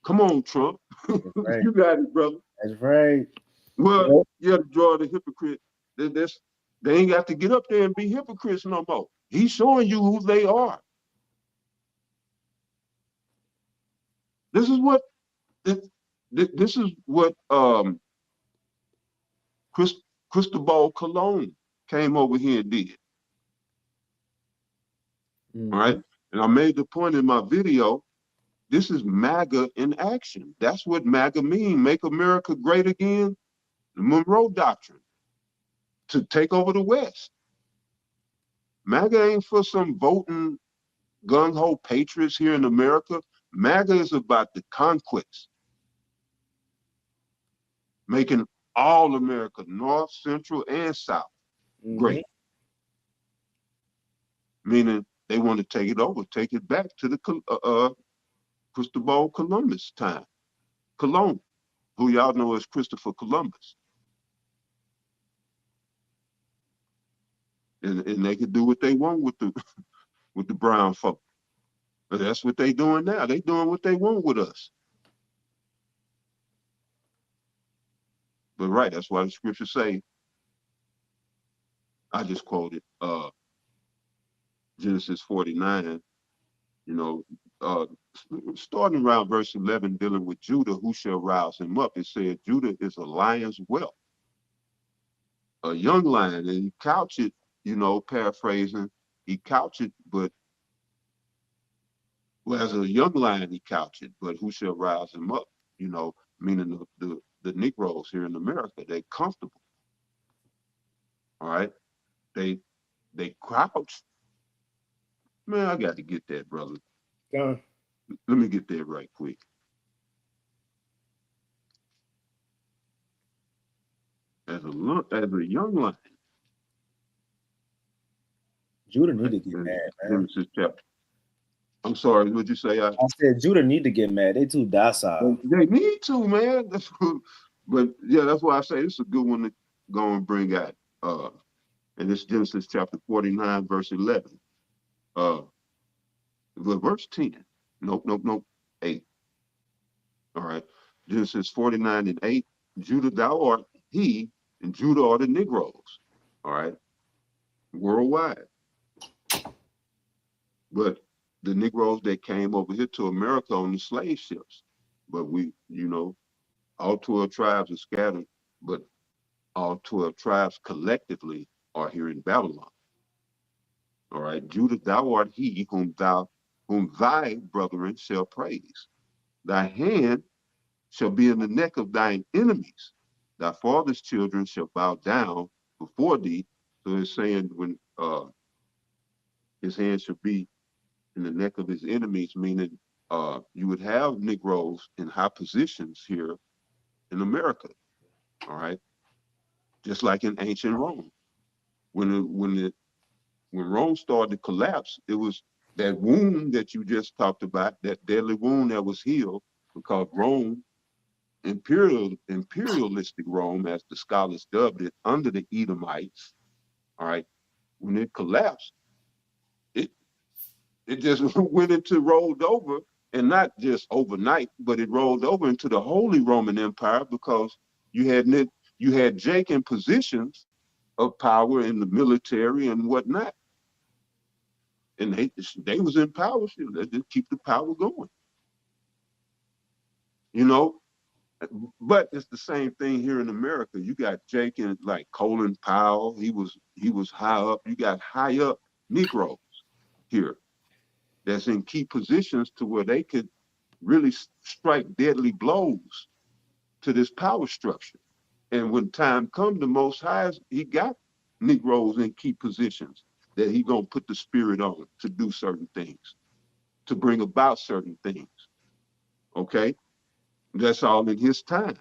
Come on, Trump. Right. You got it, brother. That's right. Well, yeah, to draw the hypocrite. They ain't got to get up there and be hypocrites no more. He's showing you who they are. This is what Cristobal Colon came over here and did. All right. And I made the point in my video, this is MAGA in action. That's what MAGA mean. Make America great again. The Monroe Doctrine. To take over the West. MAGA ain't for some voting gung-ho patriots here in America. MAGA is about the conquest. Making all America, North, Central, and South, great. Meaning they want to take it over, take it back to the Cristobal Columbus time. Colon, who y'all know as Christopher Columbus. And they could do what they want with the brown folk. But that's what they doing now. They doing what they want with us. But right, that's why the scriptures say, I just quoted Genesis 49, starting around verse 11, dealing with Judah, who shall rouse him up. It said Judah is a lion's whelp, a young lion, and he couch it, paraphrasing, he couch it, but as a young lion he couch it, but who shall rouse him up? Meaning the Negroes here in America, they're comfortable. All right, they crouch. Man, I got to get that, brother. Yeah. Let me get that right quick. as a young lion. Judah need to get In mad, man. Genesis chapter. I'm sorry, what'd you say? I said Judah need to get mad. They too docile. They need to, man. But yeah, that's why I say it's a good one to go and bring out. And it's Genesis chapter 49, verse 11. Verse 10. Nope. 8. All right. Genesis 49 and 8. Judah, thou art he, and Judah are the Negroes. All right. Worldwide. But the Negroes that came over here to America on the slave ships. But we, all 12 tribes are scattered, but all 12 tribes collectively are here in Babylon. All right. Judah, thou art he whom thy brethren shall praise. Thy hand shall be in the neck of thine enemies. Thy father's children shall bow down before thee. So it's saying when his hand shall be in the neck of his enemies, meaning you would have Negroes in high positions here in America. All right. Just like in ancient Rome. When Rome started to collapse, it was that wound that you just talked about, that deadly wound that was healed, because Rome, imperialistic Rome, as the scholars dubbed it, under the Edomites, all right, when it collapsed, it just rolled over, and not just overnight, but it rolled over into the Holy Roman Empire, because you had Jake in positions of power in the military and whatnot. And they was in power, they just keep the power going. But it's the same thing here in America. You got Jake and like Colin Powell, he was high up. You got high up Negroes here that's in key positions to where they could really strike deadly blows to this power structure. And when time comes, the Most High, he got Negroes in key positions that he gonna put the spirit on to do certain things, to bring about certain things. Okay? That's all in his time.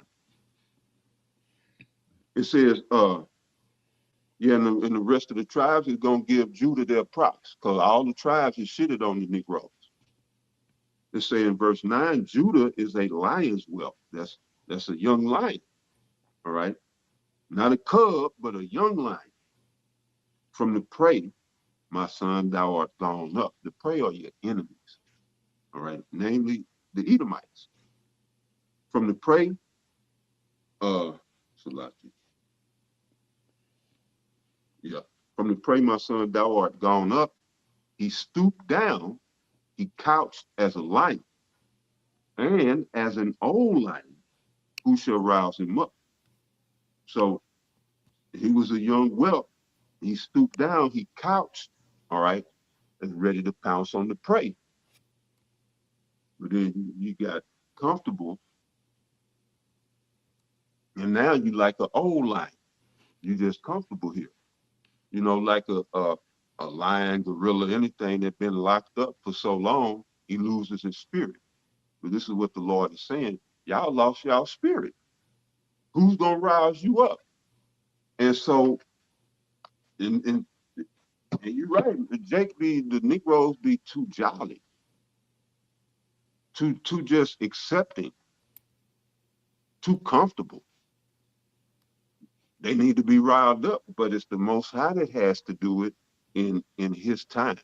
It says, in the rest of the tribes, it's gonna give Judah their props, because all the tribes is shitted on the Negroes. It say in verse 9, Judah is a lion's whelp. That's a young lion. All right. Not a cub, but a young lion. From the prey, my son, thou art gone up. The prey are your enemies. All right. Namely, the Edomites. From the prey, Salaki. Yeah. From the prey, my son, thou art gone up. He stooped down. He couched as a lion. And as an old lion, who shall rouse him up? So he was a young whelp. He stooped down, he couched, all right, and ready to pounce on the prey. But then you got comfortable, and now you like an old lion. You just comfortable here. Like a lion, gorilla, anything that's been locked up for so long, he loses his spirit. But this is what the Lord is saying. Y'all lost y'all spirit. Who's gonna rouse you up? And so, and you're right. The Negroes be too jolly, too just accepting, too comfortable. They need to be riled up, but it's the Most High that has to do it in His time,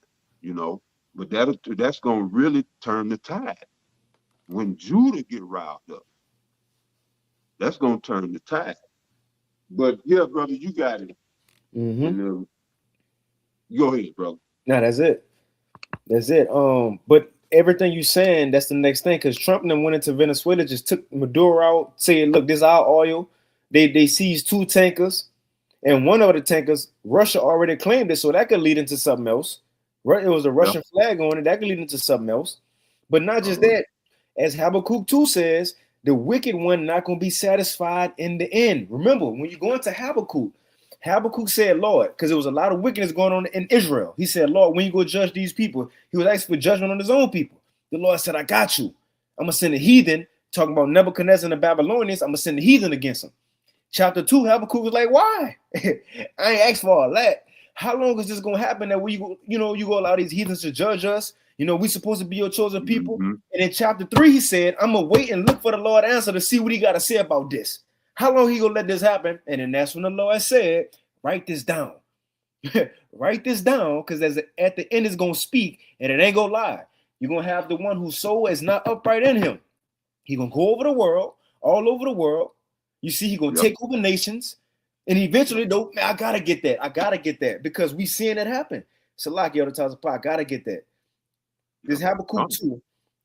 But that's gonna really turn the tide. When Judah get riled up, that's gonna turn the tide. But yeah, brother, you got it. Mm-hmm. And, go ahead, brother. No, that's it. But everything you saying, that's the next thing, because Trump and them went into Venezuela, just took Maduro out, saying, look, this is our oil. They seized 2 tankers, and one of the tankers, Russia already claimed it, so that could lead into something else. It was a Russian flag on it, that could lead into something else. But not just that, as Habakkuk 2 says, the wicked one not going to be satisfied in the end. Remember, when you go into Habakkuk said, Lord, because there was a lot of wickedness going on in Israel. He said, Lord, when you go judge these people, he was asking for judgment on his own people. The Lord said, I got you. I'm going to send a heathen, talking about Nebuchadnezzar and the Babylonians. I'm going to send a heathen against them. Chapter 2, Habakkuk was like, why? I ain't asked for all that. How long is this gonna happen that you go allow these heathens to judge us? We supposed to be your chosen people. Mhm. And in chapter 3, he said, I'm gonna wait and look for the Lord answer to see what he got to say about this. How long he gonna let this happen? And then that's when the Lord said, write this down. Write this down, because at the end it's gonna speak and it ain't gonna lie. You're gonna have the one whose soul is not upright in him. He gonna go over the world, all over the world. You see, he gonna take over nations, and eventually, though, man, I gotta get that because we seeing it happen. Salaki, the Taz of I gotta get that. This Habakkuk 2,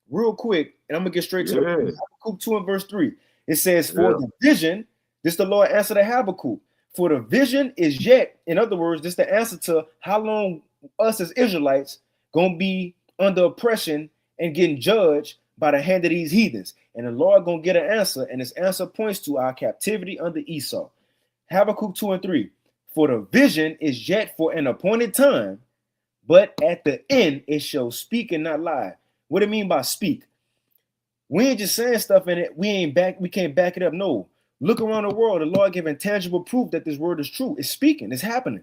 real quick, and I'm gonna get straight to the Habakkuk 2 and verse 3. It says, for the vision, this the Lord answered to Habakkuk. For the vision is yet, in other words, this the answer to how long us as Israelites gonna be under oppression and getting judged by the hand of these heathens. And the Lord gonna get an answer, and this answer points to our captivity under Esau. Habakkuk 2 and 3. For the vision is yet for an appointed time, but at the end it shall speak and not lie. What do it mean by speak? We ain't just saying stuff in it. We can't back it up. No. Look around the world. The Lord giving tangible proof that this word is true. It's speaking. It's happening.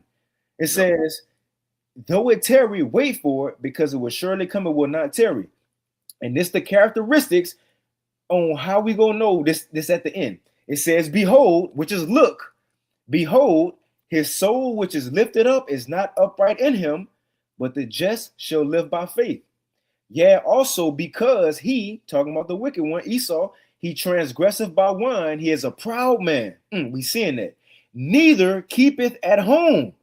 It says, though it tarry, wait for it, because it will surely come. It will not tarry. And this the characteristics on how we gonna know this at the end. It says, behold, which is look, behold, his soul which is lifted up is not upright in him, but the just shall live by faith. Yeah, also because he, talking about the wicked one, Esau, he transgresseth by wine, he is a proud man. We seeing that. Neither keepeth at home.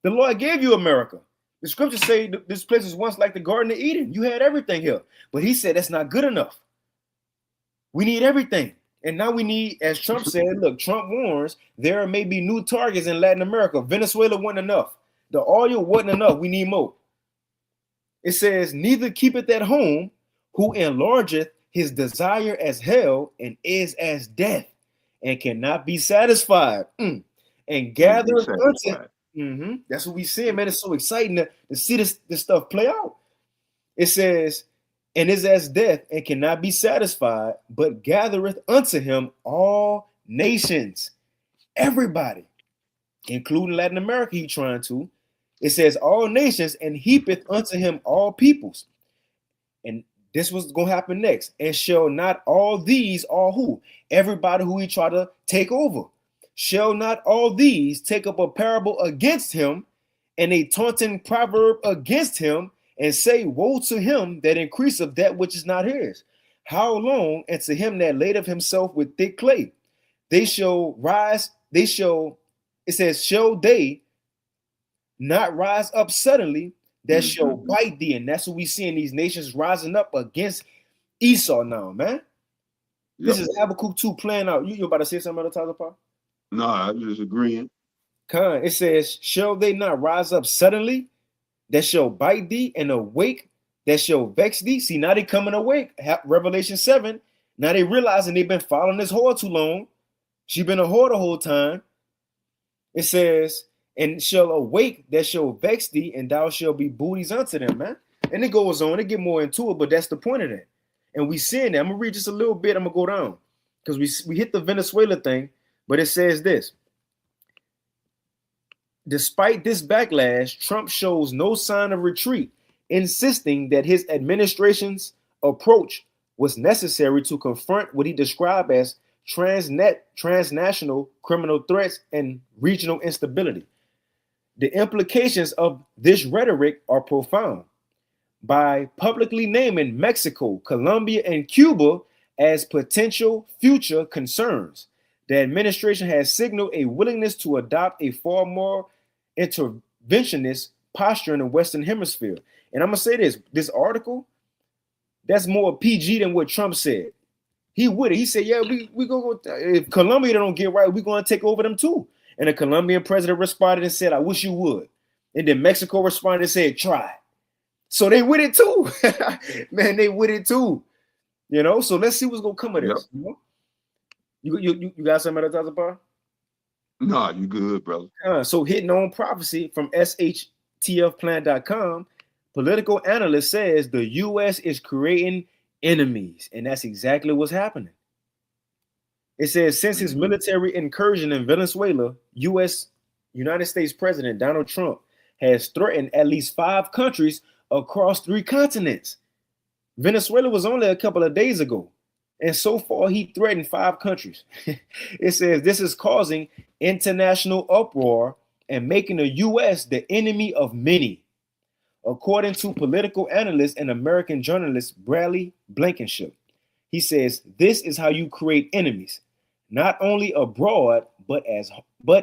The Lord gave you America. The scriptures say this place was once like the Garden of Eden. You had everything here. But he said that's not good enough. We need everything. And now we need, as Trump said, look, Trump warns there may be new targets in Latin America. Venezuela wasn't enough. The oil wasn't enough. We need more. It says, neither keepeth at home, who enlargeth his desire as hell and is as death, and cannot be satisfied. And gathereth unto. That's what we see, man. It's so exciting to see this stuff play out. It says, and is as death and cannot be satisfied, but gathereth unto him all nations. Everybody, including Latin America, he trying to. It says all nations, and heapeth unto him all peoples. And this was going to happen next. And shall not all these, all who? Everybody who he tried to take over. Shall not all these take up a parable against him and a taunting proverb against him, and say, woe to him that increaseth that which is not his. How long? And to him that laid of himself with thick clay. They shall rise, it says, shall they not rise up suddenly that shall bite thee? And that's what we see in these nations rising up against Esau now, man. This is Habakkuk 2 playing out. You about to say something about the Tyler Paul? No, I'm just agreeing. It says, shall they not rise up suddenly that shall bite thee, and awake that shall vex thee? See, now they coming awake. Revelation 7. Now they realizing they've been following this whore too long. She been a whore the whole time. It says, and shall awake that shall vex thee, and thou shalt be booties unto them, man. And it goes on. It get more into it, but that's the point of that. And we seeing that. I'm gonna read just a little bit. I'm gonna go down because we hit the Venezuela thing, but it says this. Despite this backlash, Trump shows no sign of retreat, insisting that his administration's approach was necessary to confront what he described as transnational criminal threats and regional instability. The implications of this rhetoric are profound. By publicly naming Mexico, Colombia, and Cuba as potential future concerns, the administration has signaled a willingness to adopt a far more interventionist posture in the Western Hemisphere. And I'm gonna say this article, that's more PG than what Trump said. He would. He said, yeah, we go, if Colombia don't get right, we're gonna take over them too. And the Colombian president responded and said, I wish you would. And then Mexico responded and said, try. So they with it too. Man, they with it too. You know, so let's see what's gonna come of this. You know? You got something at the top of? No, you good, brother. So hitting on prophecy from shtfplan.com, political analyst says the U.S. is creating enemies, and that's exactly what's happening. It says since his military incursion in Venezuela, United States President Donald Trump has threatened at least 5 countries across 3 continents. Venezuela was only a couple of days ago, and so far he threatened 5 countries. It says this is causing international uproar and making the U.S. the enemy of many, according to political analyst and American journalist Bradley Blankenship. He says this is how you create enemies, not only abroad but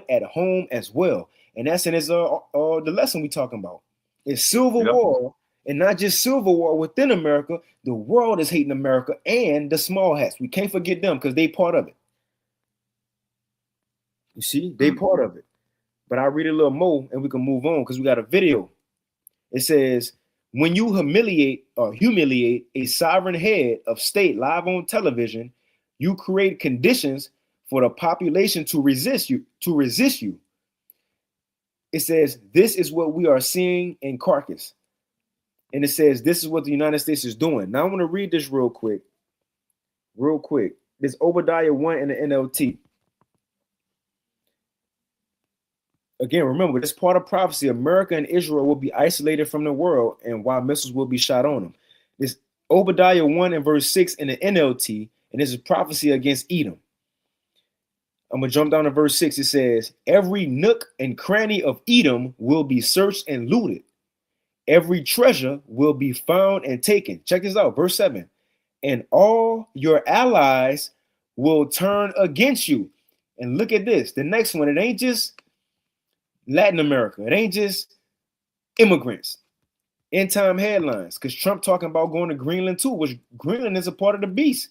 at home as well. And that's in his the lesson we talking about. It's civil war, and not just civil war within America. The world is hating America and the small hats. We can't forget them because they part of it. You see, they part of it. But I'll read a little more and we can move on because we got a video. It says, when you humiliate a sovereign head of state live on television, you create conditions for the population to resist you. It says, this is what we are seeing in Caracas. And it says, this is what the United States is doing. Now I want to read this real quick. This Obadiah 1 in the NLT. Again, remember, this part of prophecy, America and Israel will be isolated from the world, and while missiles will be shot on them. This Obadiah 1 and verse 6 in the NLT, and this is prophecy against Edom. I'm going to jump down to verse 6. It says, every nook and cranny of Edom will be searched and looted. Every treasure will be found and taken. Check this out, verse 7. And all your allies will turn against you. And look at this. The next one, it ain't just Latin America. It ain't just immigrants. End time headlines. Because Trump talking about going to Greenland too, which Greenland is a part of the beast.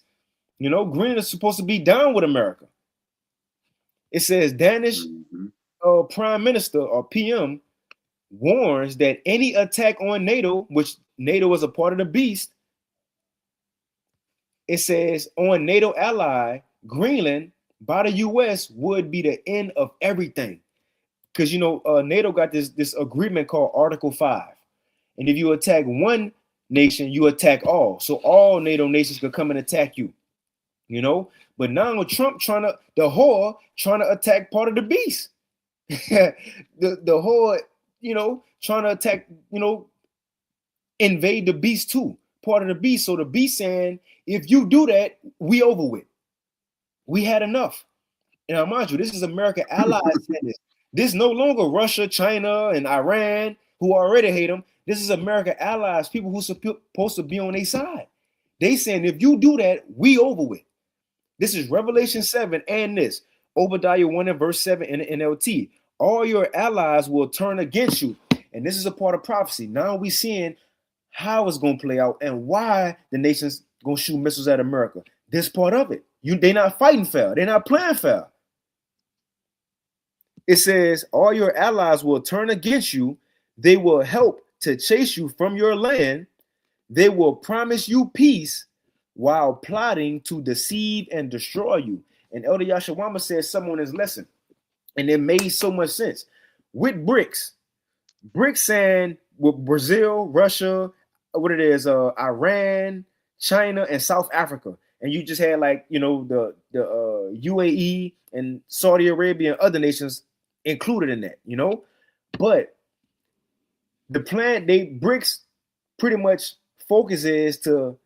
You know, Greenland is supposed to be down with America. It says Danish Prime Minister or PM warns that any attack on NATO, which NATO is a part of the beast, it says on NATO ally Greenland by the US would be the end of everything. Because, you know, NATO got this agreement called Article 5. And if you attack one nation, you attack all. So all NATO nations could come and attack you, you know. But now Trump trying to attack part of the beast. the whole, you know, trying to attack, you know, invade the beast too. Part of the beast. So the beast saying, if you do that, we over with. We had enough. And I mind you, this is American allies saying this. This is no longer Russia, China, and Iran, who already hate them. This is American allies, people who supposed to be on their side. They saying, if you do that, we over with. This is Revelation 7 and this. Obadiah 1 and verse 7 in the NLT. All your allies will turn against you. And this is a part of prophecy. Now we seeing how it's going to play out and why the nation's going to shoot missiles at America. This part of it. They're not fighting fair. They're not playing fair. It says, all your allies will turn against you. They will help to chase you from your land. They will promise you peace while plotting to deceive and destroy you. And Elder Yashawama said something on his lesson, and it made so much sense. With BRICS saying with Brazil, Russia, what it is, Iran, China, and South Africa. And you just had, like, you know, the UAE and Saudi Arabia and other nations included in that, you know. But the plan, BRICS pretty much focus is to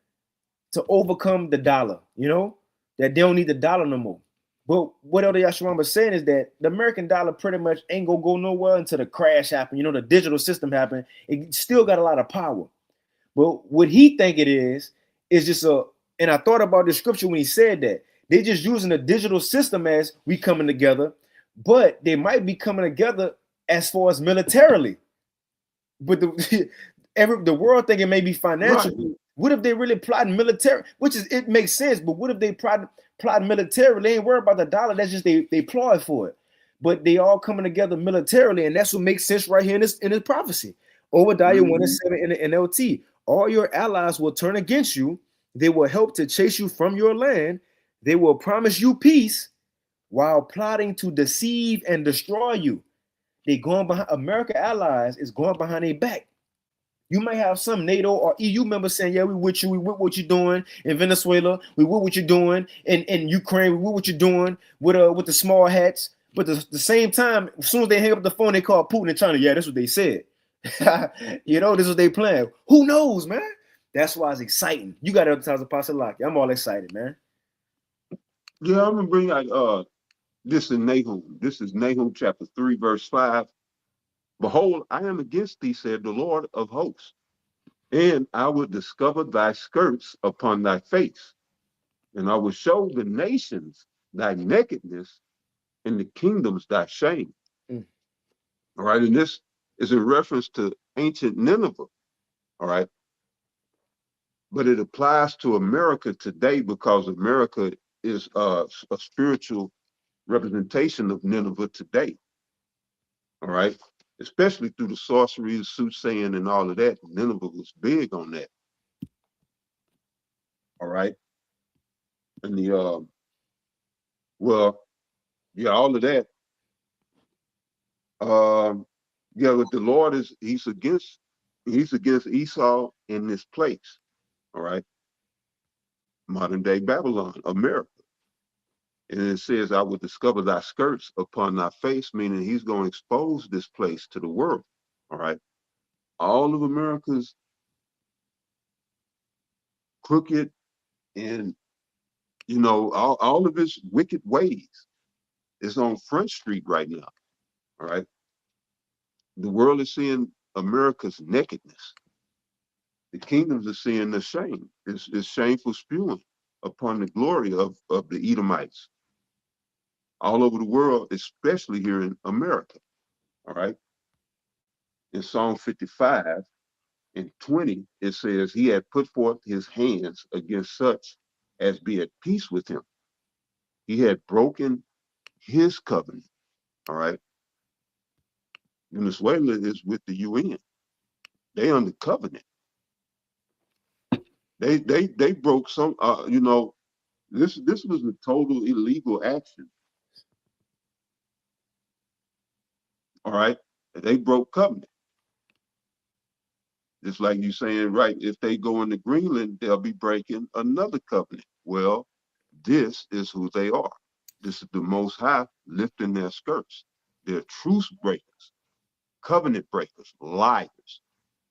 overcome the dollar, you know, that they don't need the dollar no more. But what Elder Yashawama was saying is that the American dollar pretty much ain't gonna go nowhere until the crash happened, you know, the digital system happened. It still got a lot of power. But what he think it is just and I thought about the scripture when he said that. They're just using the digital system as we coming together, but they might be coming together as far as militarily. But the world thinking maybe financially. Right. What if they really plotting military? It makes sense, but what if they plotting militarily? They ain't worried about the dollar. That's just they ploy for it. But they all coming together militarily, and that's what makes sense right here in this prophecy. Obadiah 1 and 7 in the NLT. All your allies will turn against you. They will help to chase you from your land. They will promise you peace while plotting to deceive and destroy you. They going behind America allies is going behind their back. You may have some NATO or EU members saying, yeah, we with you, we with what you're doing in Venezuela, we with what you're doing in Ukraine, we with what you're doing with the small hats. But the same time, as soon as they hang up the phone, they call Putin and China. Yeah, that's what they said. You know, this is what they plan. Who knows, man? That's why it's exciting. You got to advertise Apostle Lockie. I'm all excited, man. Yeah, I'm gonna bring out this in Nahum. This is Nahum chapter 3, verse 5. Behold, I am against thee, said the Lord of hosts, and I will discover thy skirts upon thy face, and I will show the nations thy nakedness, and the kingdoms thy shame. All right, and this is in reference to ancient Nineveh. All right, but it applies to America today because America is a spiritual representation of Nineveh today. All right, especially through the sorcery, the soothsaying, and all of that. Nineveh was big on that. All right, and the well, yeah, all of that. Yeah, but the Lord he's against Esau in this place. All right, modern day Babylon, America. And it says, I will discover thy skirts upon thy face, meaning he's going to expose this place to the world. All right. All of America's crooked and, you know, all of its wicked ways is on Front Street right now. All right. The world is seeing America's nakedness. The kingdoms are seeing the shame. It's shameful spewing upon the glory of the Edomites all over the world, especially here in America. All right. In Psalm 55 and 20, it says, he had put forth his hands against such as be at peace with him. He had broken his covenant. All right. Venezuela is with the UN. They under covenant. They broke some, you know, this was a total illegal action. All right. They broke covenant. Just like you saying, right, if they go into Greenland, they'll be breaking another covenant. Well, this is who they are. This is the Most High lifting their skirts. They're truce breakers, covenant breakers, liars.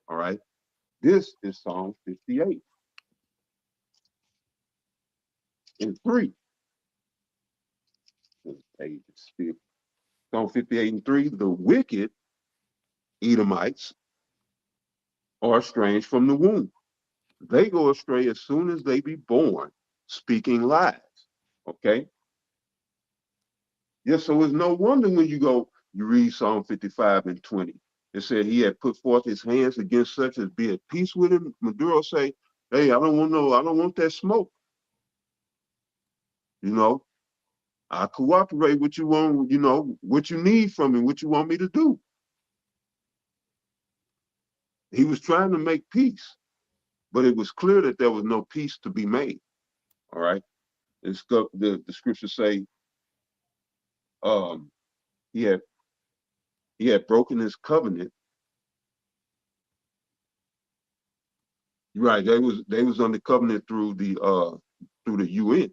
All right. This is Psalm 58 and 3. Psalm 58 and 3, the wicked Edomites are estranged from the womb. They go astray as soon as they be born, speaking lies. Okay. Yes, so it's no wonder when you read Psalm 55 and 20. It said he had put forth his hands against such as be at peace with him. Maduro say, hey, I don't want that smoke. You know, I cooperate with you on, you know, what you need from me, what you want me to do. He was trying to make peace, but it was clear that there was no peace to be made. All right. It's the scriptures say he had broken his covenant. Right. They was under covenant through the UN.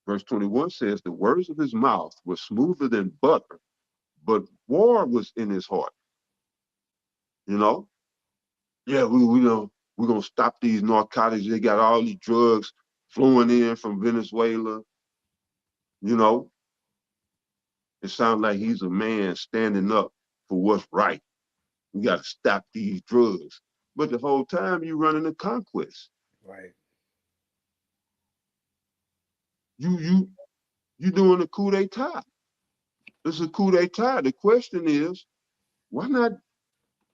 Verse 21 says, the words of his mouth were smoother than butter, but war was in his heart. You know? Yeah, we know we're gonna stop these narcotics. They got all these drugs flowing in from Venezuela. You know, it sounds like he's a man standing up for what's right. We gotta stop these drugs. But the whole time you running a conquest. Right. You doing a coup d'etat. It's a coup d'etat. The question is, why not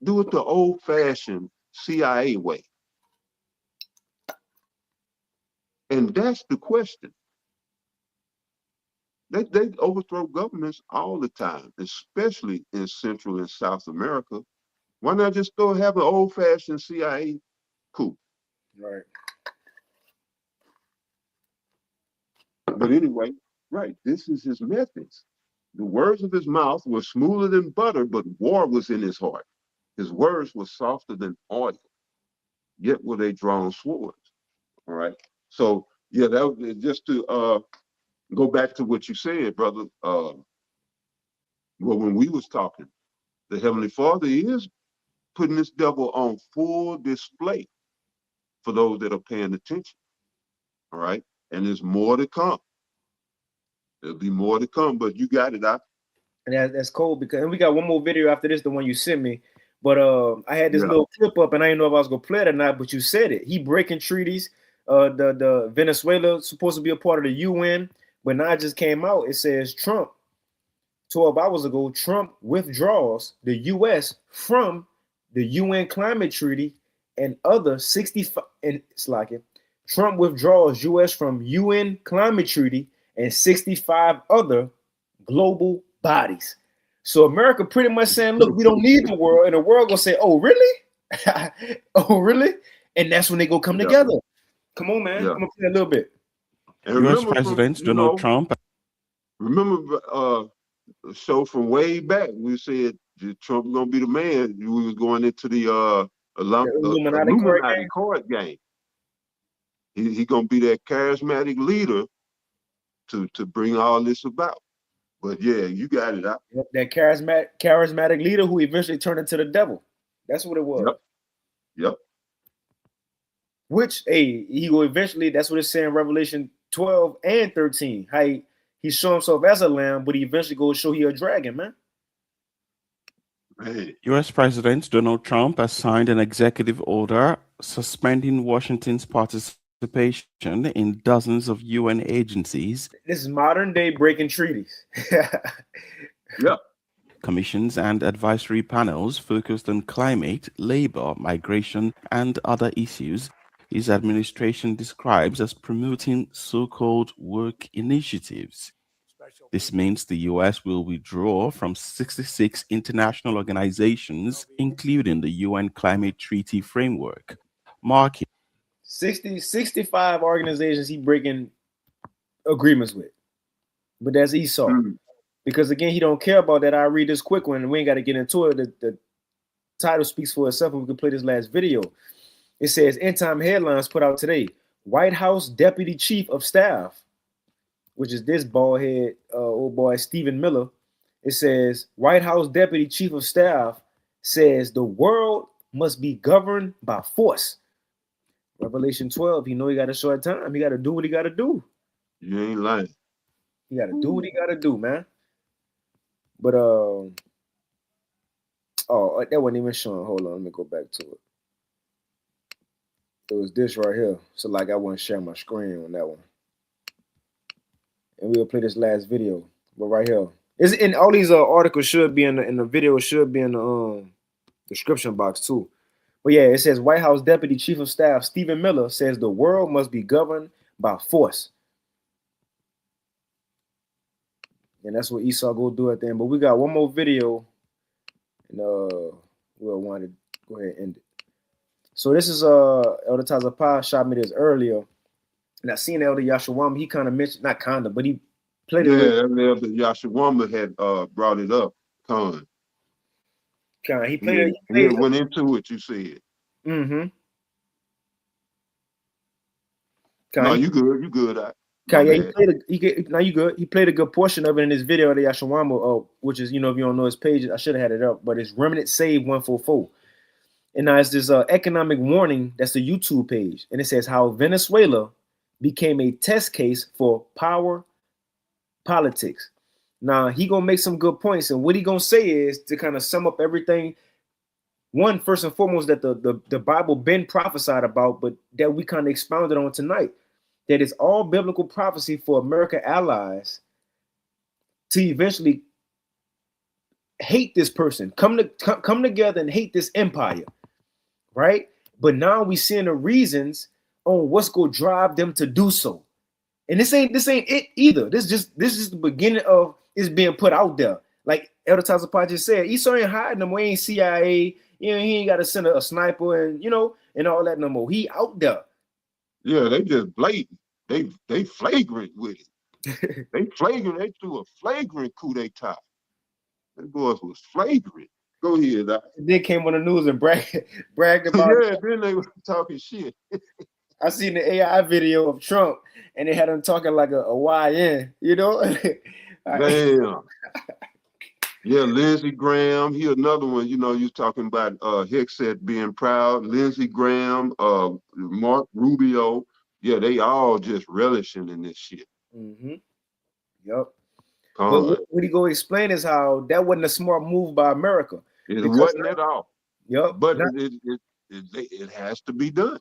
do it the old-fashioned CIA way? And that's the question. They overthrow governments all the time, especially in Central and South America. Why not just go have an old-fashioned CIA coup? Right. But anyway, right, this is his methods. The words of his mouth were smoother than butter, but war was in his heart. His words were softer than oil, yet were they drawn swords. All right. So yeah, that was just to go back to what you said, brother. Well, when we was talking, the Heavenly Father is putting this devil on full display for those that are paying attention. All right. And there's more to come. There'll be more to come, but you got it. And that's cool because and we got one more video after this, the one you sent me. But I had this Yeah. little clip up, and I didn't know if I was gonna play it or not. But you said it. He breaking treaties. The Venezuela supposed to be a part of the UN, but now it just came out. It says Trump, 12 hours ago, Trump withdraws the U.S. from the UN climate treaty and other 65. And it's like it. Trump withdraws U.S. from UN climate treaty and 65 other global bodies. So America pretty much saying, look, we don't need the world, and the world gonna say, oh, really? Oh, really? And that's when they go come Yeah. together. Come on, man. Yeah. I'm gonna play a little bit. And U.S. remember President from, Donald Trump. Remember a show from way back. We said Trump gonna be the man. We was going into the Illuminati card game. He gonna be that charismatic leader to bring all this about. But yeah, you got it. That charismatic leader who eventually turned into the devil. That's what it was. Yep. Which, hey, he will eventually, that's what it's saying in Revelation 12 and 13. How he show himself as a lamb, but he eventually goes show he a dragon, man. Hey. U.S. President Donald Trump has signed an executive order suspending Washington's participation in dozens of UN agencies. This is modern day breaking treaties. Yep. Commissions and advisory panels focused on climate, labor, migration, and other issues his administration describes as promoting so-called work initiatives. This means the U.S. will withdraw from 66 international organizations, including the UN Climate Treaty Framework, marking 65 organizations he breaking agreements with. But that's Esau. Because again, he don't care about that. I'll read this quick one and we ain't got to get into it. The title speaks for itself and we can play this last video. It says, End Time Headlines put out today. White House Deputy Chief of Staff, which is this bald head old boy, Stephen Miller. It says, White House Deputy Chief of Staff says the world must be governed by force. Revelation 12, you know he got a short time. He got to do what he got to do. You ain't lying. He got to do what he got to do, man. But, oh, that wasn't even showing. Hold on, let me go back to it. It was this right here. So, like, I wasn't sharing my screen on that one. And we'll play this last video. But right here. It's in all these articles should be in the video, should be in the description box too. But yeah, it says White House Deputy Chief of Staff Stephen Miller says the world must be governed by force. And that's what Esau go do at the end. But we got one more video. And we'll want to go ahead and end it. So this is Elder Tazapah shot me this earlier. And I seen Elder Yashawama, he kind of mentioned, not kind of, but he played it. Yeah, Elder Yashawama had brought it up. He played it. Went into what you said. Mm-hmm. No, you good. You good. Now you good. He played a good portion of it in this video of the Yashawama, which is, if you don't know his page, I should have had it up, but it's Remnant Save 144. And now it's this economic warning. That's the YouTube page. And it says how Venezuela became a test case for power politics. Now he gonna make some good points, and what he gonna say is to kind of sum up everything. One, first and foremost, that the Bible been prophesied about, but that we kind of expounded on tonight. That it's all biblical prophecy for America allies to eventually hate this person, come together and hate this empire, right? But now we seeing the reasons on what's gonna drive them to do so. And this ain't it either. This is the beginning of it's being put out there. Like Elder Tazapah just said, Esau ain't hiding no more. He ain't CIA. He ain't got to send a sniper and and all that no more. He out there. Yeah, they just blatant. They flagrant with it. They threw a flagrant coup d'etat. Them boys was flagrant. Go ahead. They came on the news and bragged about it. Yeah, then they were talking shit. I seen the AI video of Trump, and they had him talking like a YN, you know? Damn. Yeah, Lindsey Graham. He another one. You know, you talking about Hexet being proud. Lindsey Graham, Mark Rubio. Yeah, they all just relishing in this shit. Mm-hmm. Yep. But what he go explain is how that wasn't a smart move by America. It wasn't at all. Yep. But it has to be done.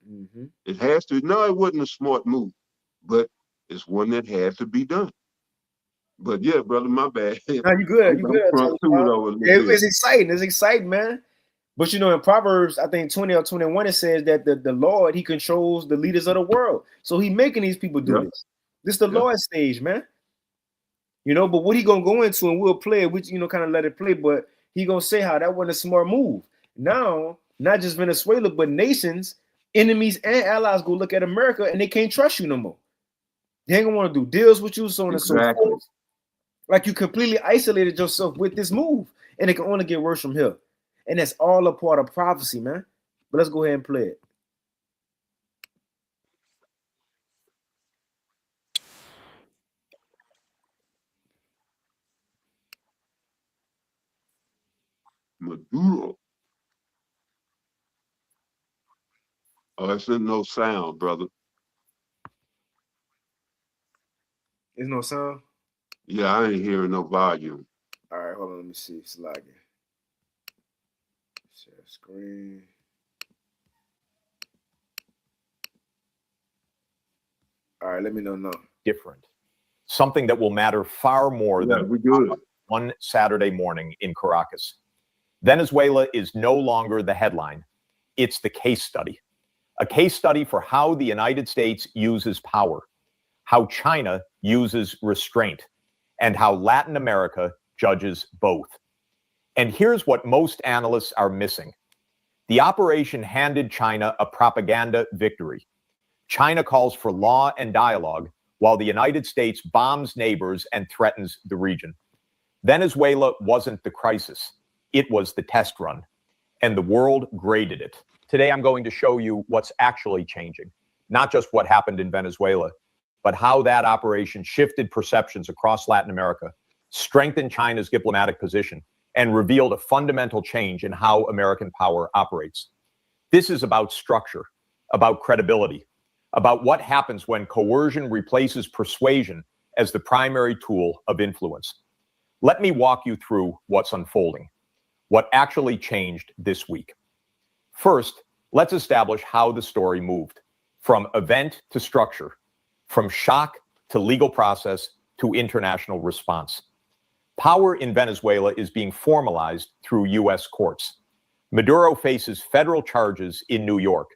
Mm-hmm. It has to. No, it wasn't a smart move, but it's one that had to be done. But yeah, brother, my bad. No, you good. You good. It's exciting. It's exciting, man. But you know, in Proverbs, I think 20 or 21, it says that the Lord, he controls the leaders of the world. So he making these people do this. This is the Lord's stage, man. You know, but what he gonna go into, and we'll play it, which, you know, kind of let it play, but he gonna say how that wasn't a smart move. Now, not just Venezuela, but nations, enemies and allies go look at America and they can't trust you no more. They ain't gonna want to do deals with you, so on and so forth. Like, you completely isolated yourself with this move, and it can only get worse from here. And that's all a part of prophecy, man. But let's go ahead and play it. Maduro. Oh, it's in no sound, brother. There's no sound? Yeah, I ain't hearing no volume. All right, hold on. Let me see. It's lagging. Share screen. All right, let me know now. Different. Something that will matter far more than one Saturday morning in Caracas. Venezuela is no longer the headline. It's the case study. A case study for how the United States uses power, how China uses restraint, and how Latin America judges both. And here's what most analysts are missing. The operation handed China a propaganda victory. China calls for law and dialogue, while the United States bombs neighbors and threatens the region. Venezuela wasn't the crisis. It was the test run, and the world graded it. Today, I'm going to show you what's actually changing, not just what happened in Venezuela, but how that operation shifted perceptions across Latin America, strengthened China's diplomatic position, and revealed a fundamental change in how American power operates. This is about structure, about credibility, about what happens when coercion replaces persuasion as the primary tool of influence. Let me walk you through what's unfolding, what actually changed this week. First, let's establish how the story moved, from event to structure, from shock to legal process to international response. Power in Venezuela is being formalized through U.S. courts. Maduro faces federal charges in New York.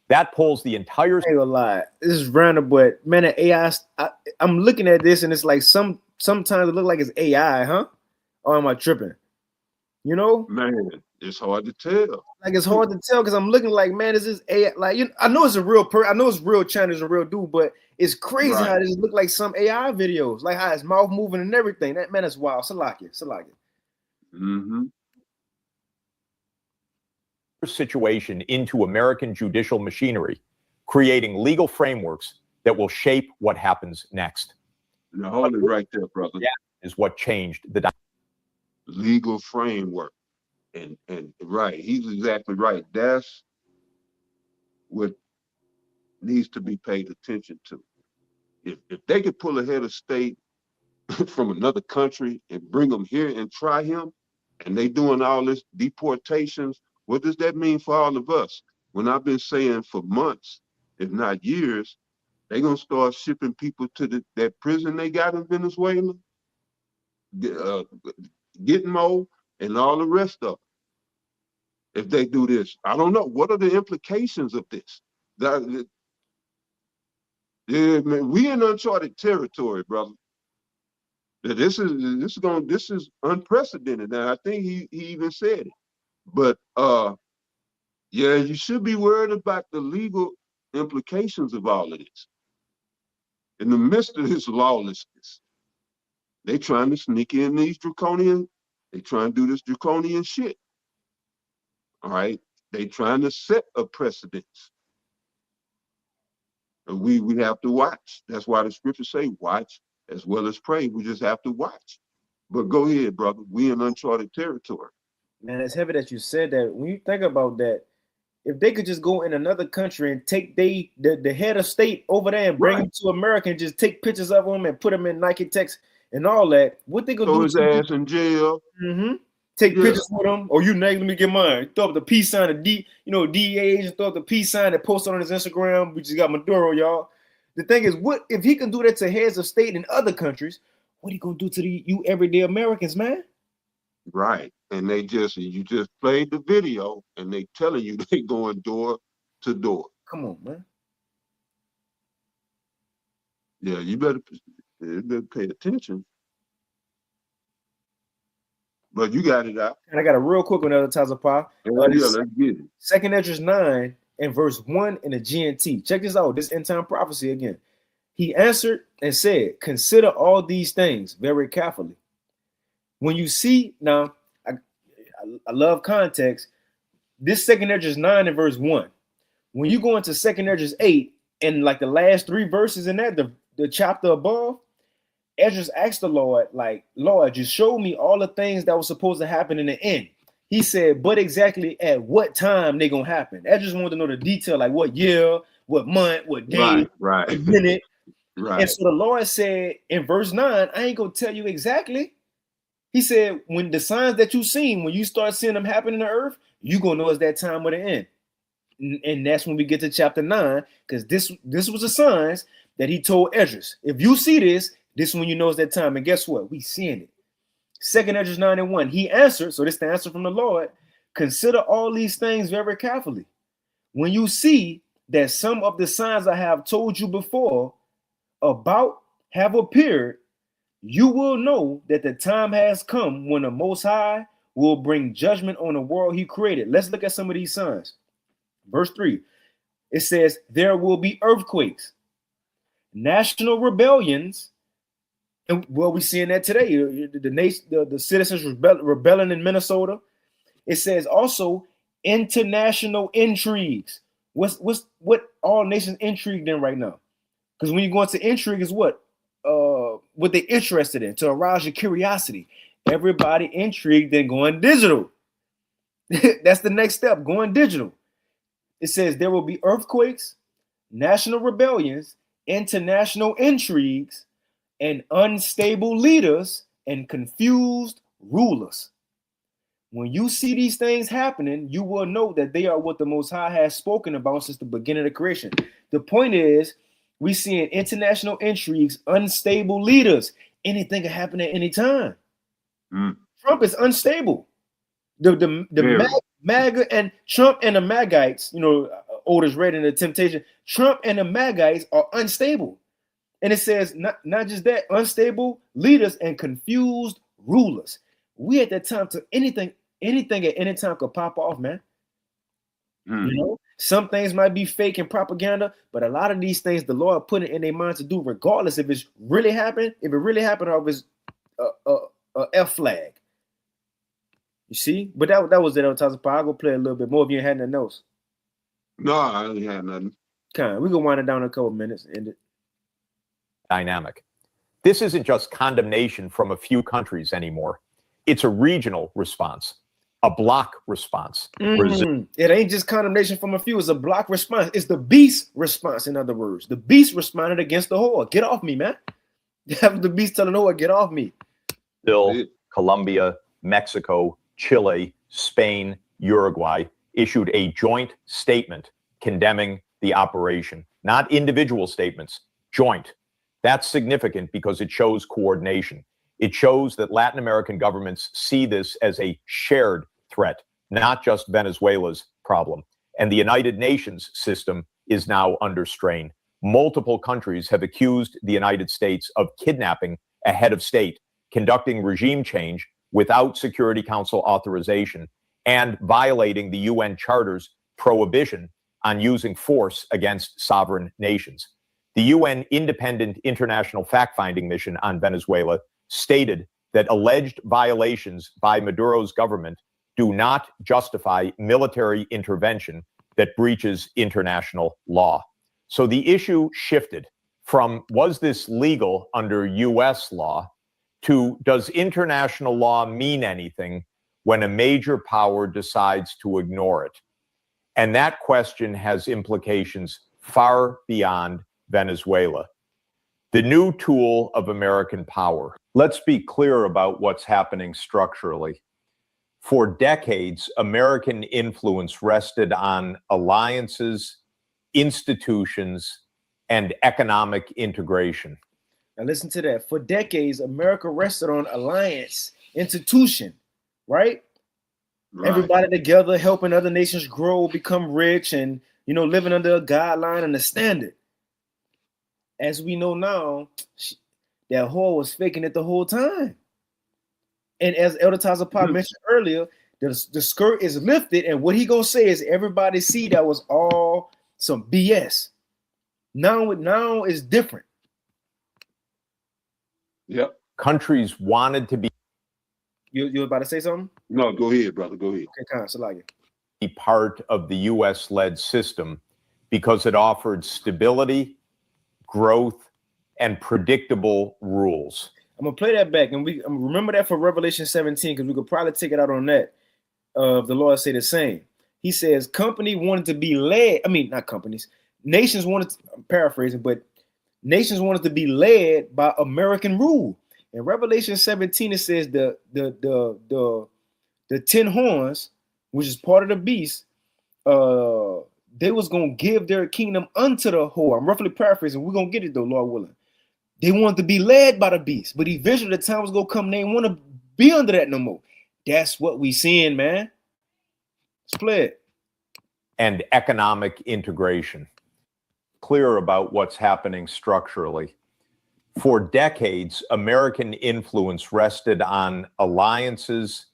That pulls the entire... I ain't gonna lie. This is random, but man, the AI, I'm looking at this and it's like sometimes it look like it's AI, huh? Or am I tripping? You know? Man, it's hard to tell. Like, it's hard to tell because I'm looking like, man, is this AI? Like, you know, I know it's a real person. I know it's real China's a real dude, but it's crazy how this look like some AI videos, like how his mouth moving and everything. That, man, is wild. Salakia. Mm-hmm. Situation into American judicial machinery, creating legal frameworks that will shape what happens next. Now hold it right there, brother. That is what changed the legal framework. And right, he's exactly right. That's what needs to be paid attention to. If they could pull a head of state from another country and bring them here and try him, and they doing all this deportations, what does that mean for all of us? When I've been saying for months, if not years, they're gonna start shipping people to that prison they got in Venezuela, Gitmo, and all the rest of them. If they do this, I don't know. What are the implications of this? Yeah, man, we in uncharted territory, brother. This is unprecedented. Now I think he even said it. But yeah, you should be worried about the legal implications of all of this. In the midst of this lawlessness, they trying to sneak in these draconian They trying to do this draconian shit. All right. They trying to set a precedence. And we have to watch. That's why the scriptures say watch as well as pray. We just have to watch. But go ahead, brother. We in uncharted territory. Man, it's heavy that you said that. When you think about that, if they could just go in another country and take the head of state over there and bring him to America and just take pictures of him and put him in Nike Techs and all that, what they gonna do? Throw his ass in jail. Take pictures with him, or you let me get mine. Throw up the peace sign, DEA agent, throw up the peace sign and post it on his Instagram. We just got Maduro, y'all. The thing is, what if he can do that to heads of state in other countries? What are you gonna do to you everyday Americans, man? Right. And you just played the video and they telling you they going door to door. Come on, man. Yeah, you better pay attention. But you got it out. And I got a real quick one, Elder Tazapah. Let's get it. 2 Esdras 9 and verse 1 in the GNT. Check this out. This end time prophecy again. He answered and said, consider all these things very carefully. When you see, now, I love context. This 2 Esdras 9 and verse 1. When you go into 2 Esdras 8 and like the last 3 verses in that, the chapter above, Esdras asked the Lord, like, Lord, just show me all the things that was supposed to happen in the end. He said, but exactly at what time they gonna happen. Esdras wanted to know the detail, like what year, what month, what day, right. minute. Right. And so the Lord said in verse 9, I ain't gonna tell you exactly. He said, when the signs that you seen, when you start seeing them happen in the earth, you gonna know it's that time of the end. And that's when we get to chapter 9, because this was the signs that he told Esdras. If you see this is when you know it's that time. And guess what? We seeing it. 2 Esdras 9 and 1. He answered, so this is the answer from the Lord. Consider all these things very carefully. When you see that some of the signs I have told you before about have appeared, you will know that the time has come when the Most High will bring judgment on the world he created. Let's look at some of these signs. Verse 3. It says, there will be earthquakes, national rebellions. And well, we're seeing that today. The citizens rebelling in Minnesota. It says also international intrigues. What all nations intrigued in right now? Because when you go into intrigue is what they're interested in, to arouse your curiosity. Everybody intrigued in going digital. That's the next step, going digital. It says there will be earthquakes, national rebellions, international intrigues, and unstable leaders and confused rulers. When you see these things happening, you will know that they are what the Most High has spoken about since the beginning of creation. The point is, we seeing international intrigues, unstable leaders. Anything can happen at any time. Trump is unstable. The MAGA and Trump and the Magites, Otis read in the Temptation, Trump and the Magites are unstable. And it says not just that, unstable leaders and confused rulers. We at that time, to anything at any time could pop off, man. Some things might be fake and propaganda, but a lot of these things the Lord put it in their mind to do, regardless if it's really happened, or if it's a F flag. You see? But that was it on Tazapah. I'll go play a little bit more if you ain't had nothing else. No, I ain't had nothing. We can wind it down in a couple minutes and end it. Dynamic. This isn't just condemnation from a few countries anymore. It's a regional response, a block response. It ain't just condemnation from a few. It's a block response. It's the beast response, in other words. The beast responded against the whore. Get off me, man. The beast telling the whore, get off me. Brazil, Colombia, Mexico, Chile, Spain, Uruguay issued a joint statement condemning the operation. Not individual statements, joint. That's significant because it shows coordination. It shows that Latin American governments see this as a shared threat, not just Venezuela's problem. And the United Nations system is now under strain. Multiple countries have accused the United States of kidnapping a head of state, conducting regime change without Security Council authorization, and violating the UN Charter's prohibition on using force against sovereign nations. The UN Independent International Fact-Finding Mission on Venezuela stated that alleged violations by Maduro's government do not justify military intervention that breaches international law. So the issue shifted from was this legal under US law to does international law mean anything when a major power decides to ignore it? And that question has implications far beyond Venezuela. The new tool of American power. Let's be clear about what's happening structurally. For decades, American influence rested on alliances, institutions, and economic integration. Now listen to that. For decades, America rested on alliance, institution, right? Everybody together, helping other nations grow, become rich, and living under a guideline and a standard. As we know now, that whore was faking it the whole time. And as Elder Tazapah mentioned earlier, the skirt is lifted, and what he gonna say is everybody see that was all some BS. Now it's different. Yep. Countries wanted to be. You about to say something? No, go ahead, brother. Go ahead. Okay, kind of, Salakia. Be part of the US-led system because it offered stability, growth, and predictable rules. I'm gonna play that back, and remember that for Revelation 17, because we could probably take it out on that. The Lord say the same. He says, company wanted to be led. I mean, not companies. Nations wanted. I'm paraphrasing, but nations wanted to be led by American rule. In Revelation 17, it says the 10 horns, which is part of the beast, they was gonna give their kingdom unto the whore. I'm roughly paraphrasing. We're gonna get it though, Lord willing. They wanted to be led by the beast, but eventually the time was gonna come. They didn't want to be under that no more. That's what we seeing, man. Split. And economic integration. Clear about what's happening structurally. For decades, American influence rested on alliances,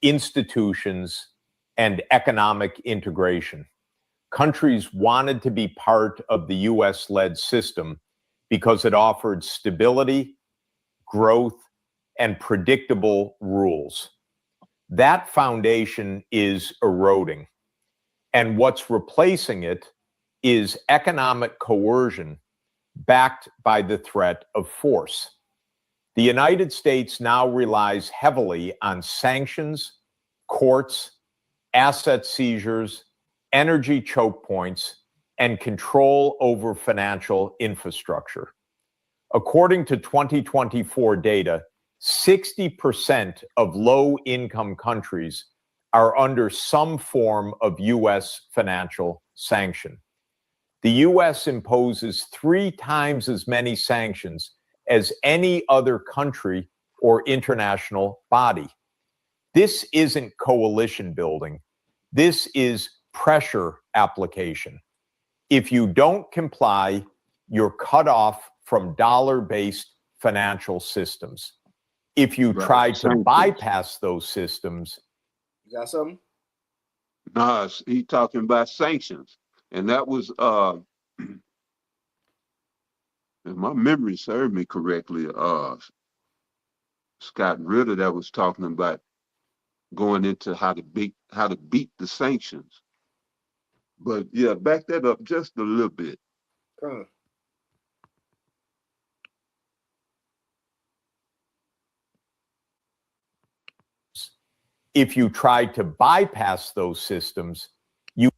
institutions, and economic integration. Countries wanted to be part of the US-led system because it offered stability, growth, and predictable rules. That foundation is eroding. And what's replacing it is economic coercion backed by the threat of force. The United States now relies heavily on sanctions, courts, asset seizures, energy choke points, and control over financial infrastructure. According to 2024 data, 60% of low-income countries are under some form of U.S. financial sanction. The U.S. imposes 3 times as many sanctions as any other country or international body. This isn't coalition building. This is pressure application. If you don't comply, you're cut off from dollar-based financial systems. If you try to bypass those systems. You got something? Nah, he talking about sanctions. And that was, if my memory served me correctly, Scott Ritter that was talking about going into how to beat the sanctions. But yeah, back that up just a little bit. If you try to bypass those systems, you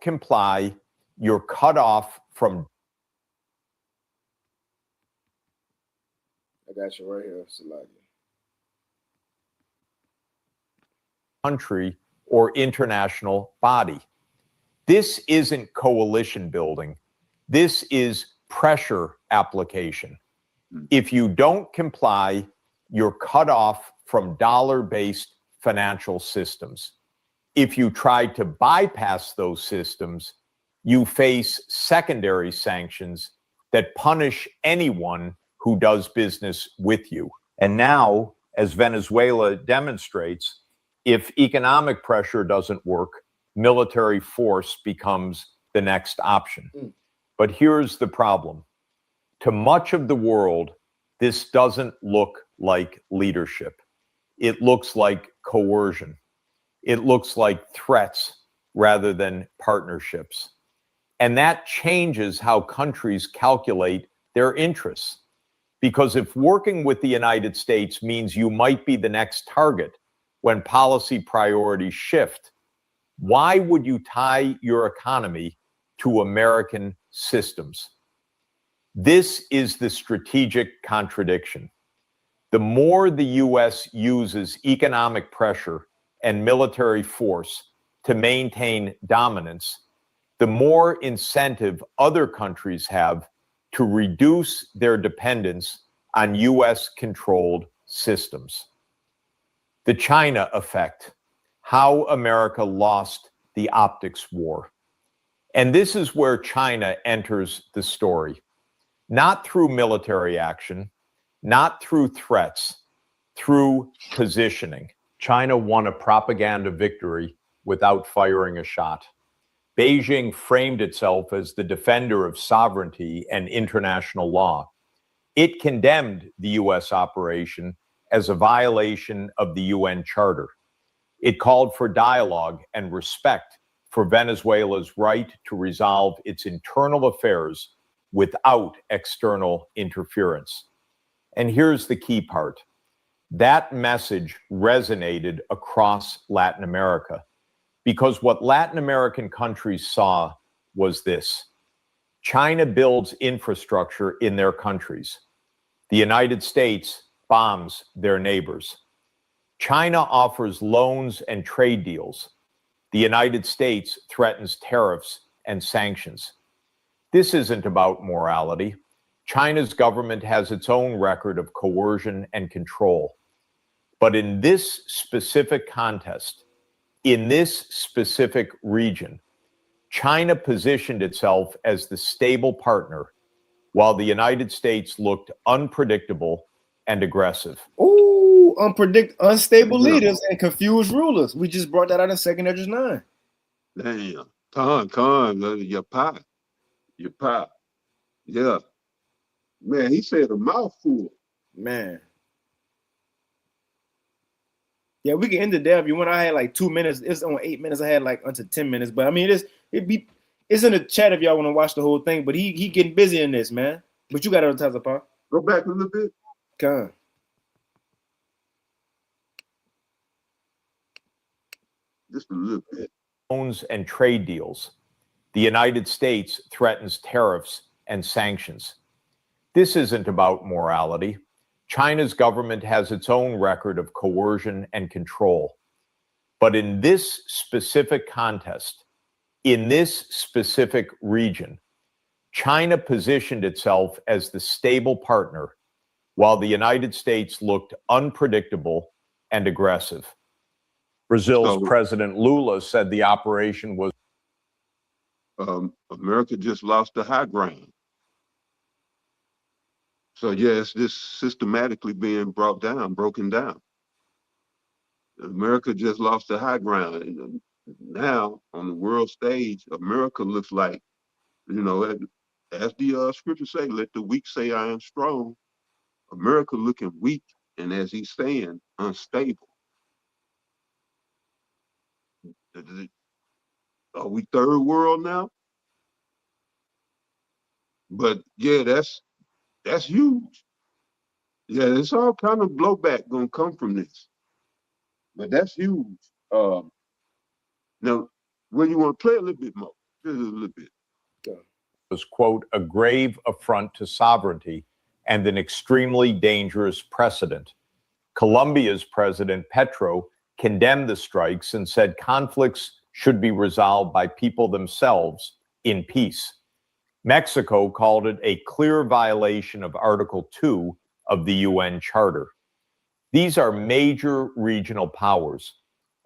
comply, you're cut off from. I got you right here, Salakia. Country or international body. This isn't coalition building. This is pressure application. If you don't comply, you're cut off from dollar-based financial systems. If you try to bypass those systems, you face secondary sanctions that punish anyone who does business with you. And now, as Venezuela demonstrates, if economic pressure doesn't work, military force becomes the next option. But here's the problem. To much of the world, this doesn't look like leadership. It looks like coercion. It looks like threats rather than partnerships. And that changes how countries calculate their interests. Because if working with the United States means you might be the next target when policy priorities shift, why would you tie your economy to American systems? This is the strategic contradiction. The more the U.S. uses economic pressure and military force to maintain dominance, the more incentive other countries have to reduce their dependence on U.S.-controlled systems. The China effect, how America lost the optics war. And this is where China enters the story. Not through military action, not through threats, through positioning. China won a propaganda victory without firing a shot. Beijing framed itself as the defender of sovereignty and international law. It condemned the U.S. operation as a violation of the UN Charter. It called for dialogue and respect for Venezuela's right to resolve its internal affairs without external interference. And here's the key part. That message resonated across Latin America because what Latin American countries saw was this. China builds infrastructure in their countries. The United States bombs their neighbors. China offers loans and trade deals. The United States threatens tariffs and sanctions. This isn't about morality. China's government has its own record of coercion and control. But in this specific contest, in this specific region, China positioned itself as the stable partner while the United States looked unpredictable and aggressive. Ooh, unstable leaders and confused rulers. We just brought that out in 2 Esdras 9. Damn, your pie. Yeah. Man, he said a mouthful. Man. Yeah, we can end it there if you want. I had like 2 minutes. It's on 8 minutes. I had like until 10 minutes. But I mean, it's in the chat if y'all want to watch the whole thing. But he getting busy in this, man. But you got it on top of Paul. Go back a little bit. Come on. Just a little bit. Loans and trade deals. The United States threatens tariffs and sanctions. This isn't about morality. China's government has its own record of coercion and control. But in this specific contest, in this specific region, China positioned itself as the stable partner while the United States looked unpredictable and aggressive. Brazil's President Lula said the operation was America just lost the high ground. So yes, this systematically being broken down. America just lost the high ground. And now on the world stage, America looks like, as the scriptures say, let the weak say I am strong. America looking weak and, as he's saying, unstable. Are we third world now? But yeah, that's huge. Yeah, there's all kind of blowback gonna come from this. But that's huge. Now, when you want to play a little bit more, just a little bit. Was, quote, a grave affront to sovereignty and an extremely dangerous precedent. Colombia's President Petro condemned the strikes and said conflicts should be resolved by people themselves in peace. Mexico called it a clear violation of Article 2 of the UN Charter. These are major regional powers,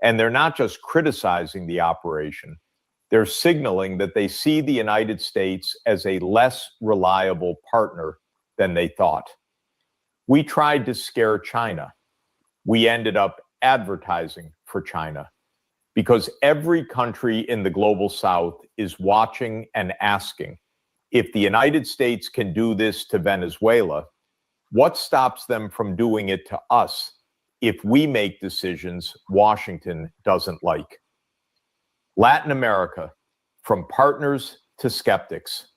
and they're not just criticizing the operation, they're signaling that they see the United States as a less reliable partner than they thought. We tried to scare China. We ended up advertising for China because every country in the global South is watching and asking, if the United States can do this to Venezuela, What stops them from doing it to us if we make decisions Washington doesn't like? Latin America, from partners to skeptics.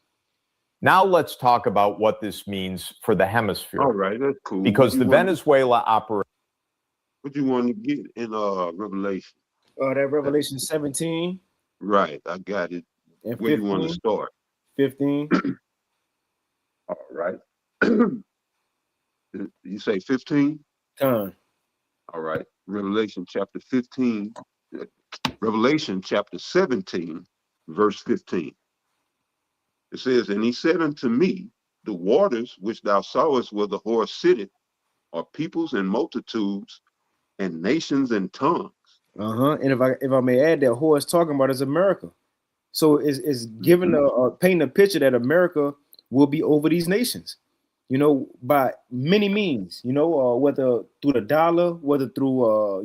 Now let's talk about what this means for the hemisphere. All right, that's cool. Because the Venezuela operation. What you want to get in Revelation? That Revelation 17. Right, I got it. And Where 15, you want to start? 15. All right. You say 15? Con. All right. Revelation chapter 15. Revelation chapter 17, verse 15. It says, and he said unto me, the waters which thou sawest where the horse sitteth are peoples and multitudes and nations and tongues. And if I may add, that horse talking about is America. So it's giving painting a picture that America will be over these nations, you know, by many means, you know, whether through the dollar, whether through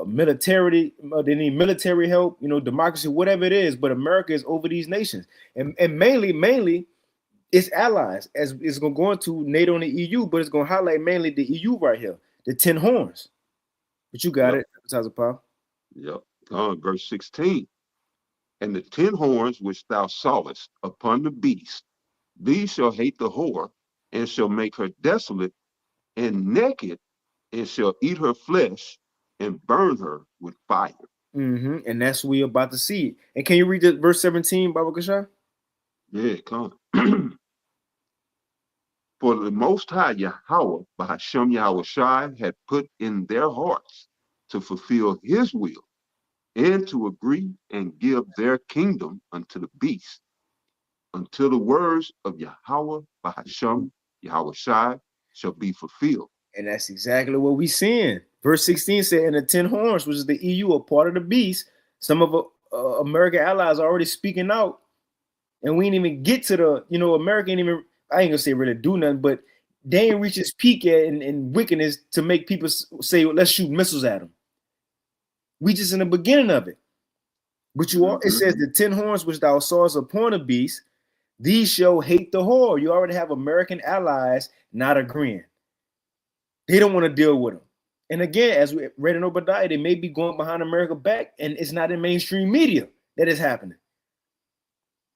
military, they need military help, you know, democracy, whatever it is. But America is over these nations, and mainly its allies, as it's going to go into NATO and the EU, but it's going to highlight mainly the EU right here, the 10 horns. But you got it, Tazapal. Yep. Verse 16. And the 10 horns which thou sawest upon the beast, these shall hate the whore, and shall make her desolate and naked, and shall eat her flesh and burn her with fire. And that's what we're about to see. And can you read the verse 17, Baba Kasha? Yeah, come. For the Most High Yahweh, Bahashem Yahweh Shai, had put in their hearts to fulfill his will and to agree and give their kingdom unto the beast, until the words of Yahweh, Bahashem Yahweh Shai, shall be fulfilled. And that's exactly what we're seeing. Verse 16 said, and the 10 horns, which is the EU, a part of the beast, some of American allies are already speaking out. And we ain't even get to the, you know, America ain't even, I ain't gonna say really do nothing, but they ain't reach its peak in wickedness to make people say, well, let's shoot missiles at them. We just in the beginning of it. But you all, it says the 10 horns which thou sawest upon the beast, these shall hate the whore. You already have American allies not agreeing. They don't want to deal with them. And again, as we read in Obadiah, they may be going behind America back, and it's not in mainstream media that is happening.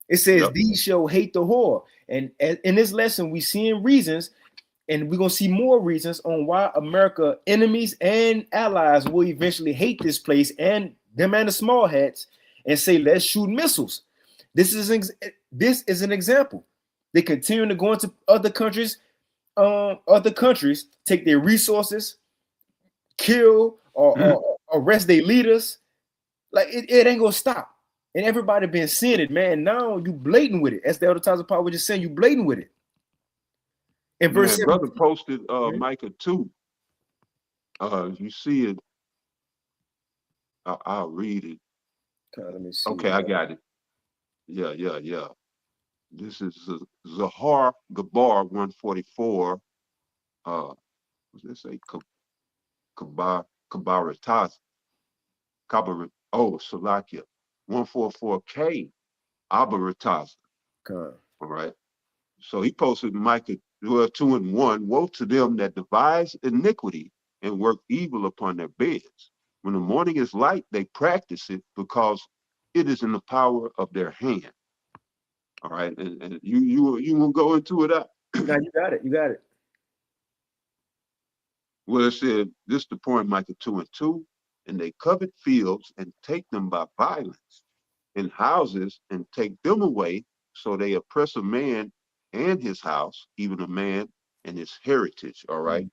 It says, these shall hate the whore. And in this lesson, we seeing reasons, and we're going to see more reasons on why America enemies and allies will eventually hate this place and them and the small hats and say, let's shoot missiles. This is an example. They continue to go into other countries, take their resources, kill or arrest their leaders. Like it ain't gonna stop. And everybody been seeing it, man. Now you blatant with it. As the Elder Tazapal was just saying, you blatant with it. And verse 7, brother posted Micah 2. You see it. I'll read it. let me see. Okay, I got it. Yeah. This is Zahar Gabar 144. What does it say? Kabarataz. Salakia. 144K Abarataz. All right. So he posted Micah 2:1. Woe to them that devise iniquity and work evil upon their beds. When the morning is light, they practice it because it is in the power of their hand. All right, and you will go into it up. No, you got it. Well, it said this the point, Micah 2:2, and they covet fields and take them by violence, and houses and take them away. So they oppress a man and his house, even a man and his heritage. All right,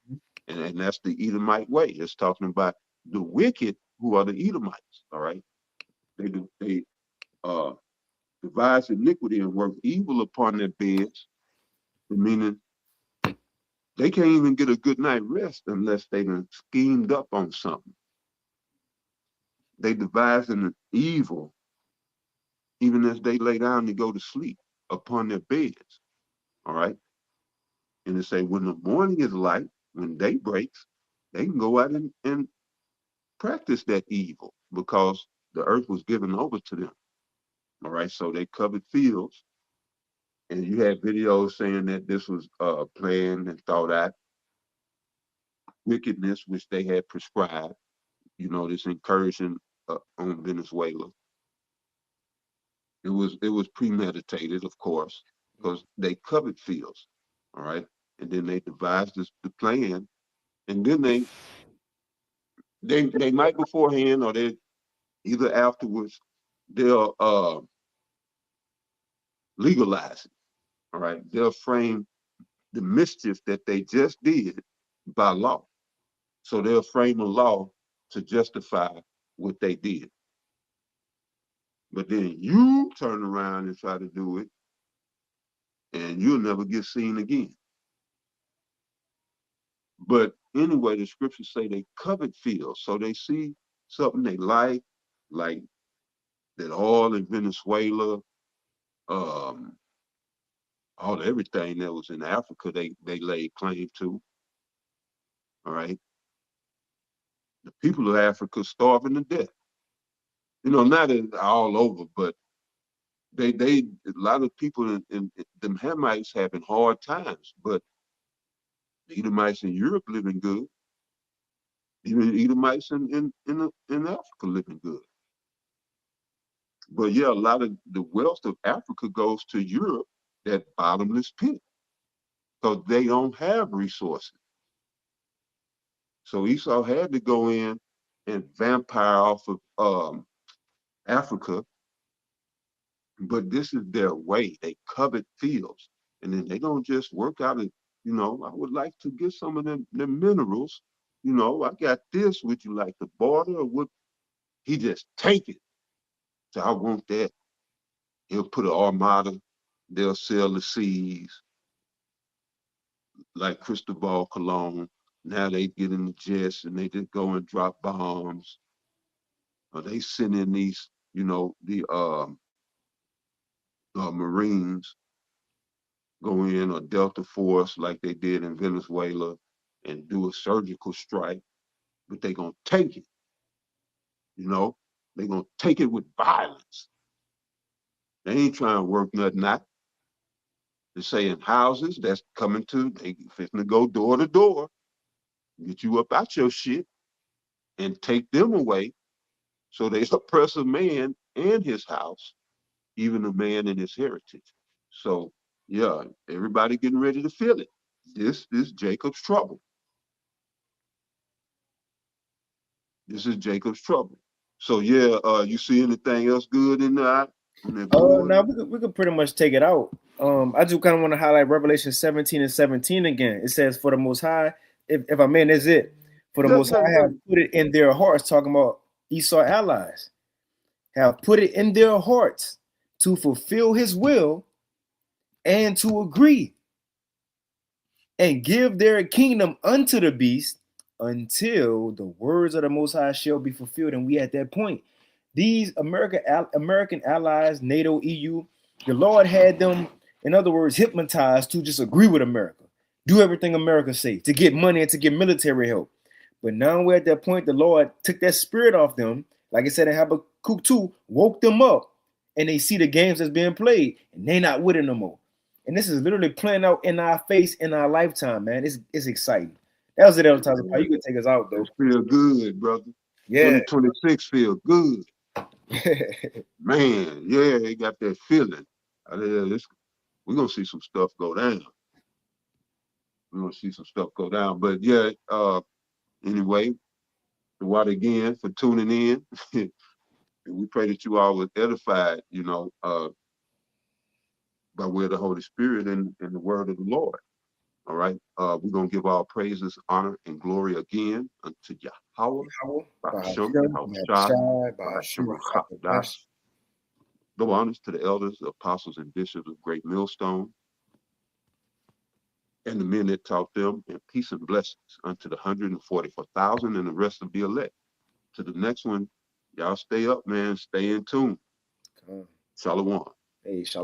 and that's the Edomite way. It's talking about the wicked who are the Edomites. All right, they devise iniquity and work evil upon their beds, meaning they can't even get a good night rest unless they done schemed up on something. They devise an evil even as they lay down to go to sleep upon their beds. All right. And it say when the morning is light, when day breaks, they can go out and practice that evil because the earth was given over to them. All right. So they covered fields And you had videos saying that this was planned and thought out wickedness, which they had prescribed, this incursion on Venezuela. It was premeditated, of course, because they covered fields, all right? And then they devised the plan, and then they might beforehand or they either afterwards, they'll legalize it, all right? They'll frame the mischief that they just did by law. So they'll frame a law to justify what they did. But then you turn around and try to do it, and you'll never get seen again. But anyway, the scriptures say they covered fields. So they see something they like that oil in Venezuela, everything that was in Africa, they laid claim to. All right. The people of Africa starving to death. Not all over, but they a lot of people in them Hamites having hard times, but the Edomites in Europe living good. Even Edomites in Africa living good. But yeah, a lot of the wealth of Africa goes to Europe, that bottomless pit, because they don't have resources. So Esau had to go in and vampire off of Africa, but this is their way. They covet fields, and then they don't just work out and, I would like to get some of them minerals. I got this. Would you like to barter, or would he just take it? So I want that. He'll put an armada. They'll sail the seas like Cristobal Colon. Now they get in the jets and they just go and drop bombs. Or they send in these, the Marines go in, or Delta Force like they did in Venezuela, and do a surgical strike. But they gonna take it. They gonna take it with violence. They ain't trying to work nothing out. They're saying houses that's coming to, they fixing to go door to door, get you up out your shit and take them away. So they oppress a man and his house, even a man and his heritage. So yeah, everybody getting ready to feel it. This is Jacob's trouble. This is Jacob's trouble. So yeah, you see anything else good in that? Now we could pretty much take it out. I just kind of want to highlight Revelation 17 and 17 again. It says, "For the Most High, if I mean, that's it. For the Most High have put it in their hearts," talking about Esau allies, "have put it in their hearts to fulfill His will and to agree and give their kingdom unto the beast until the words of the Most High shall be fulfilled." And we at that point. These American allies, NATO, EU, the Lord had them, in other words, hypnotized to just agree with America, do everything America say, to get money and to get military help. But now we're at that point, the Lord took that spirit off them, like I said in Habakkuk 2, woke them up, and they see the games that's being played, and they not with it no more. And this is literally playing out in our face in our lifetime, man. It's exciting. That was it, El Taza. You can take us out, though. Feel good, brother. Yeah. 2026 feel good. Man, yeah, they got that feeling. We're gonna see some stuff go down. But yeah, anyway, the water again for tuning in. And we pray that you all were edified, by way of the Holy Spirit and the word of the Lord. All right. We're gonna give all praises, honor, and glory again unto Yahweh. No honors to the elders, the apostles, and bishops of Great Millstone, and the men that taught them, and peace and blessings unto the 144,000 and the rest of the elect. To the next one, y'all stay up, man. Stay in tune. Shalom. Hey, shalom.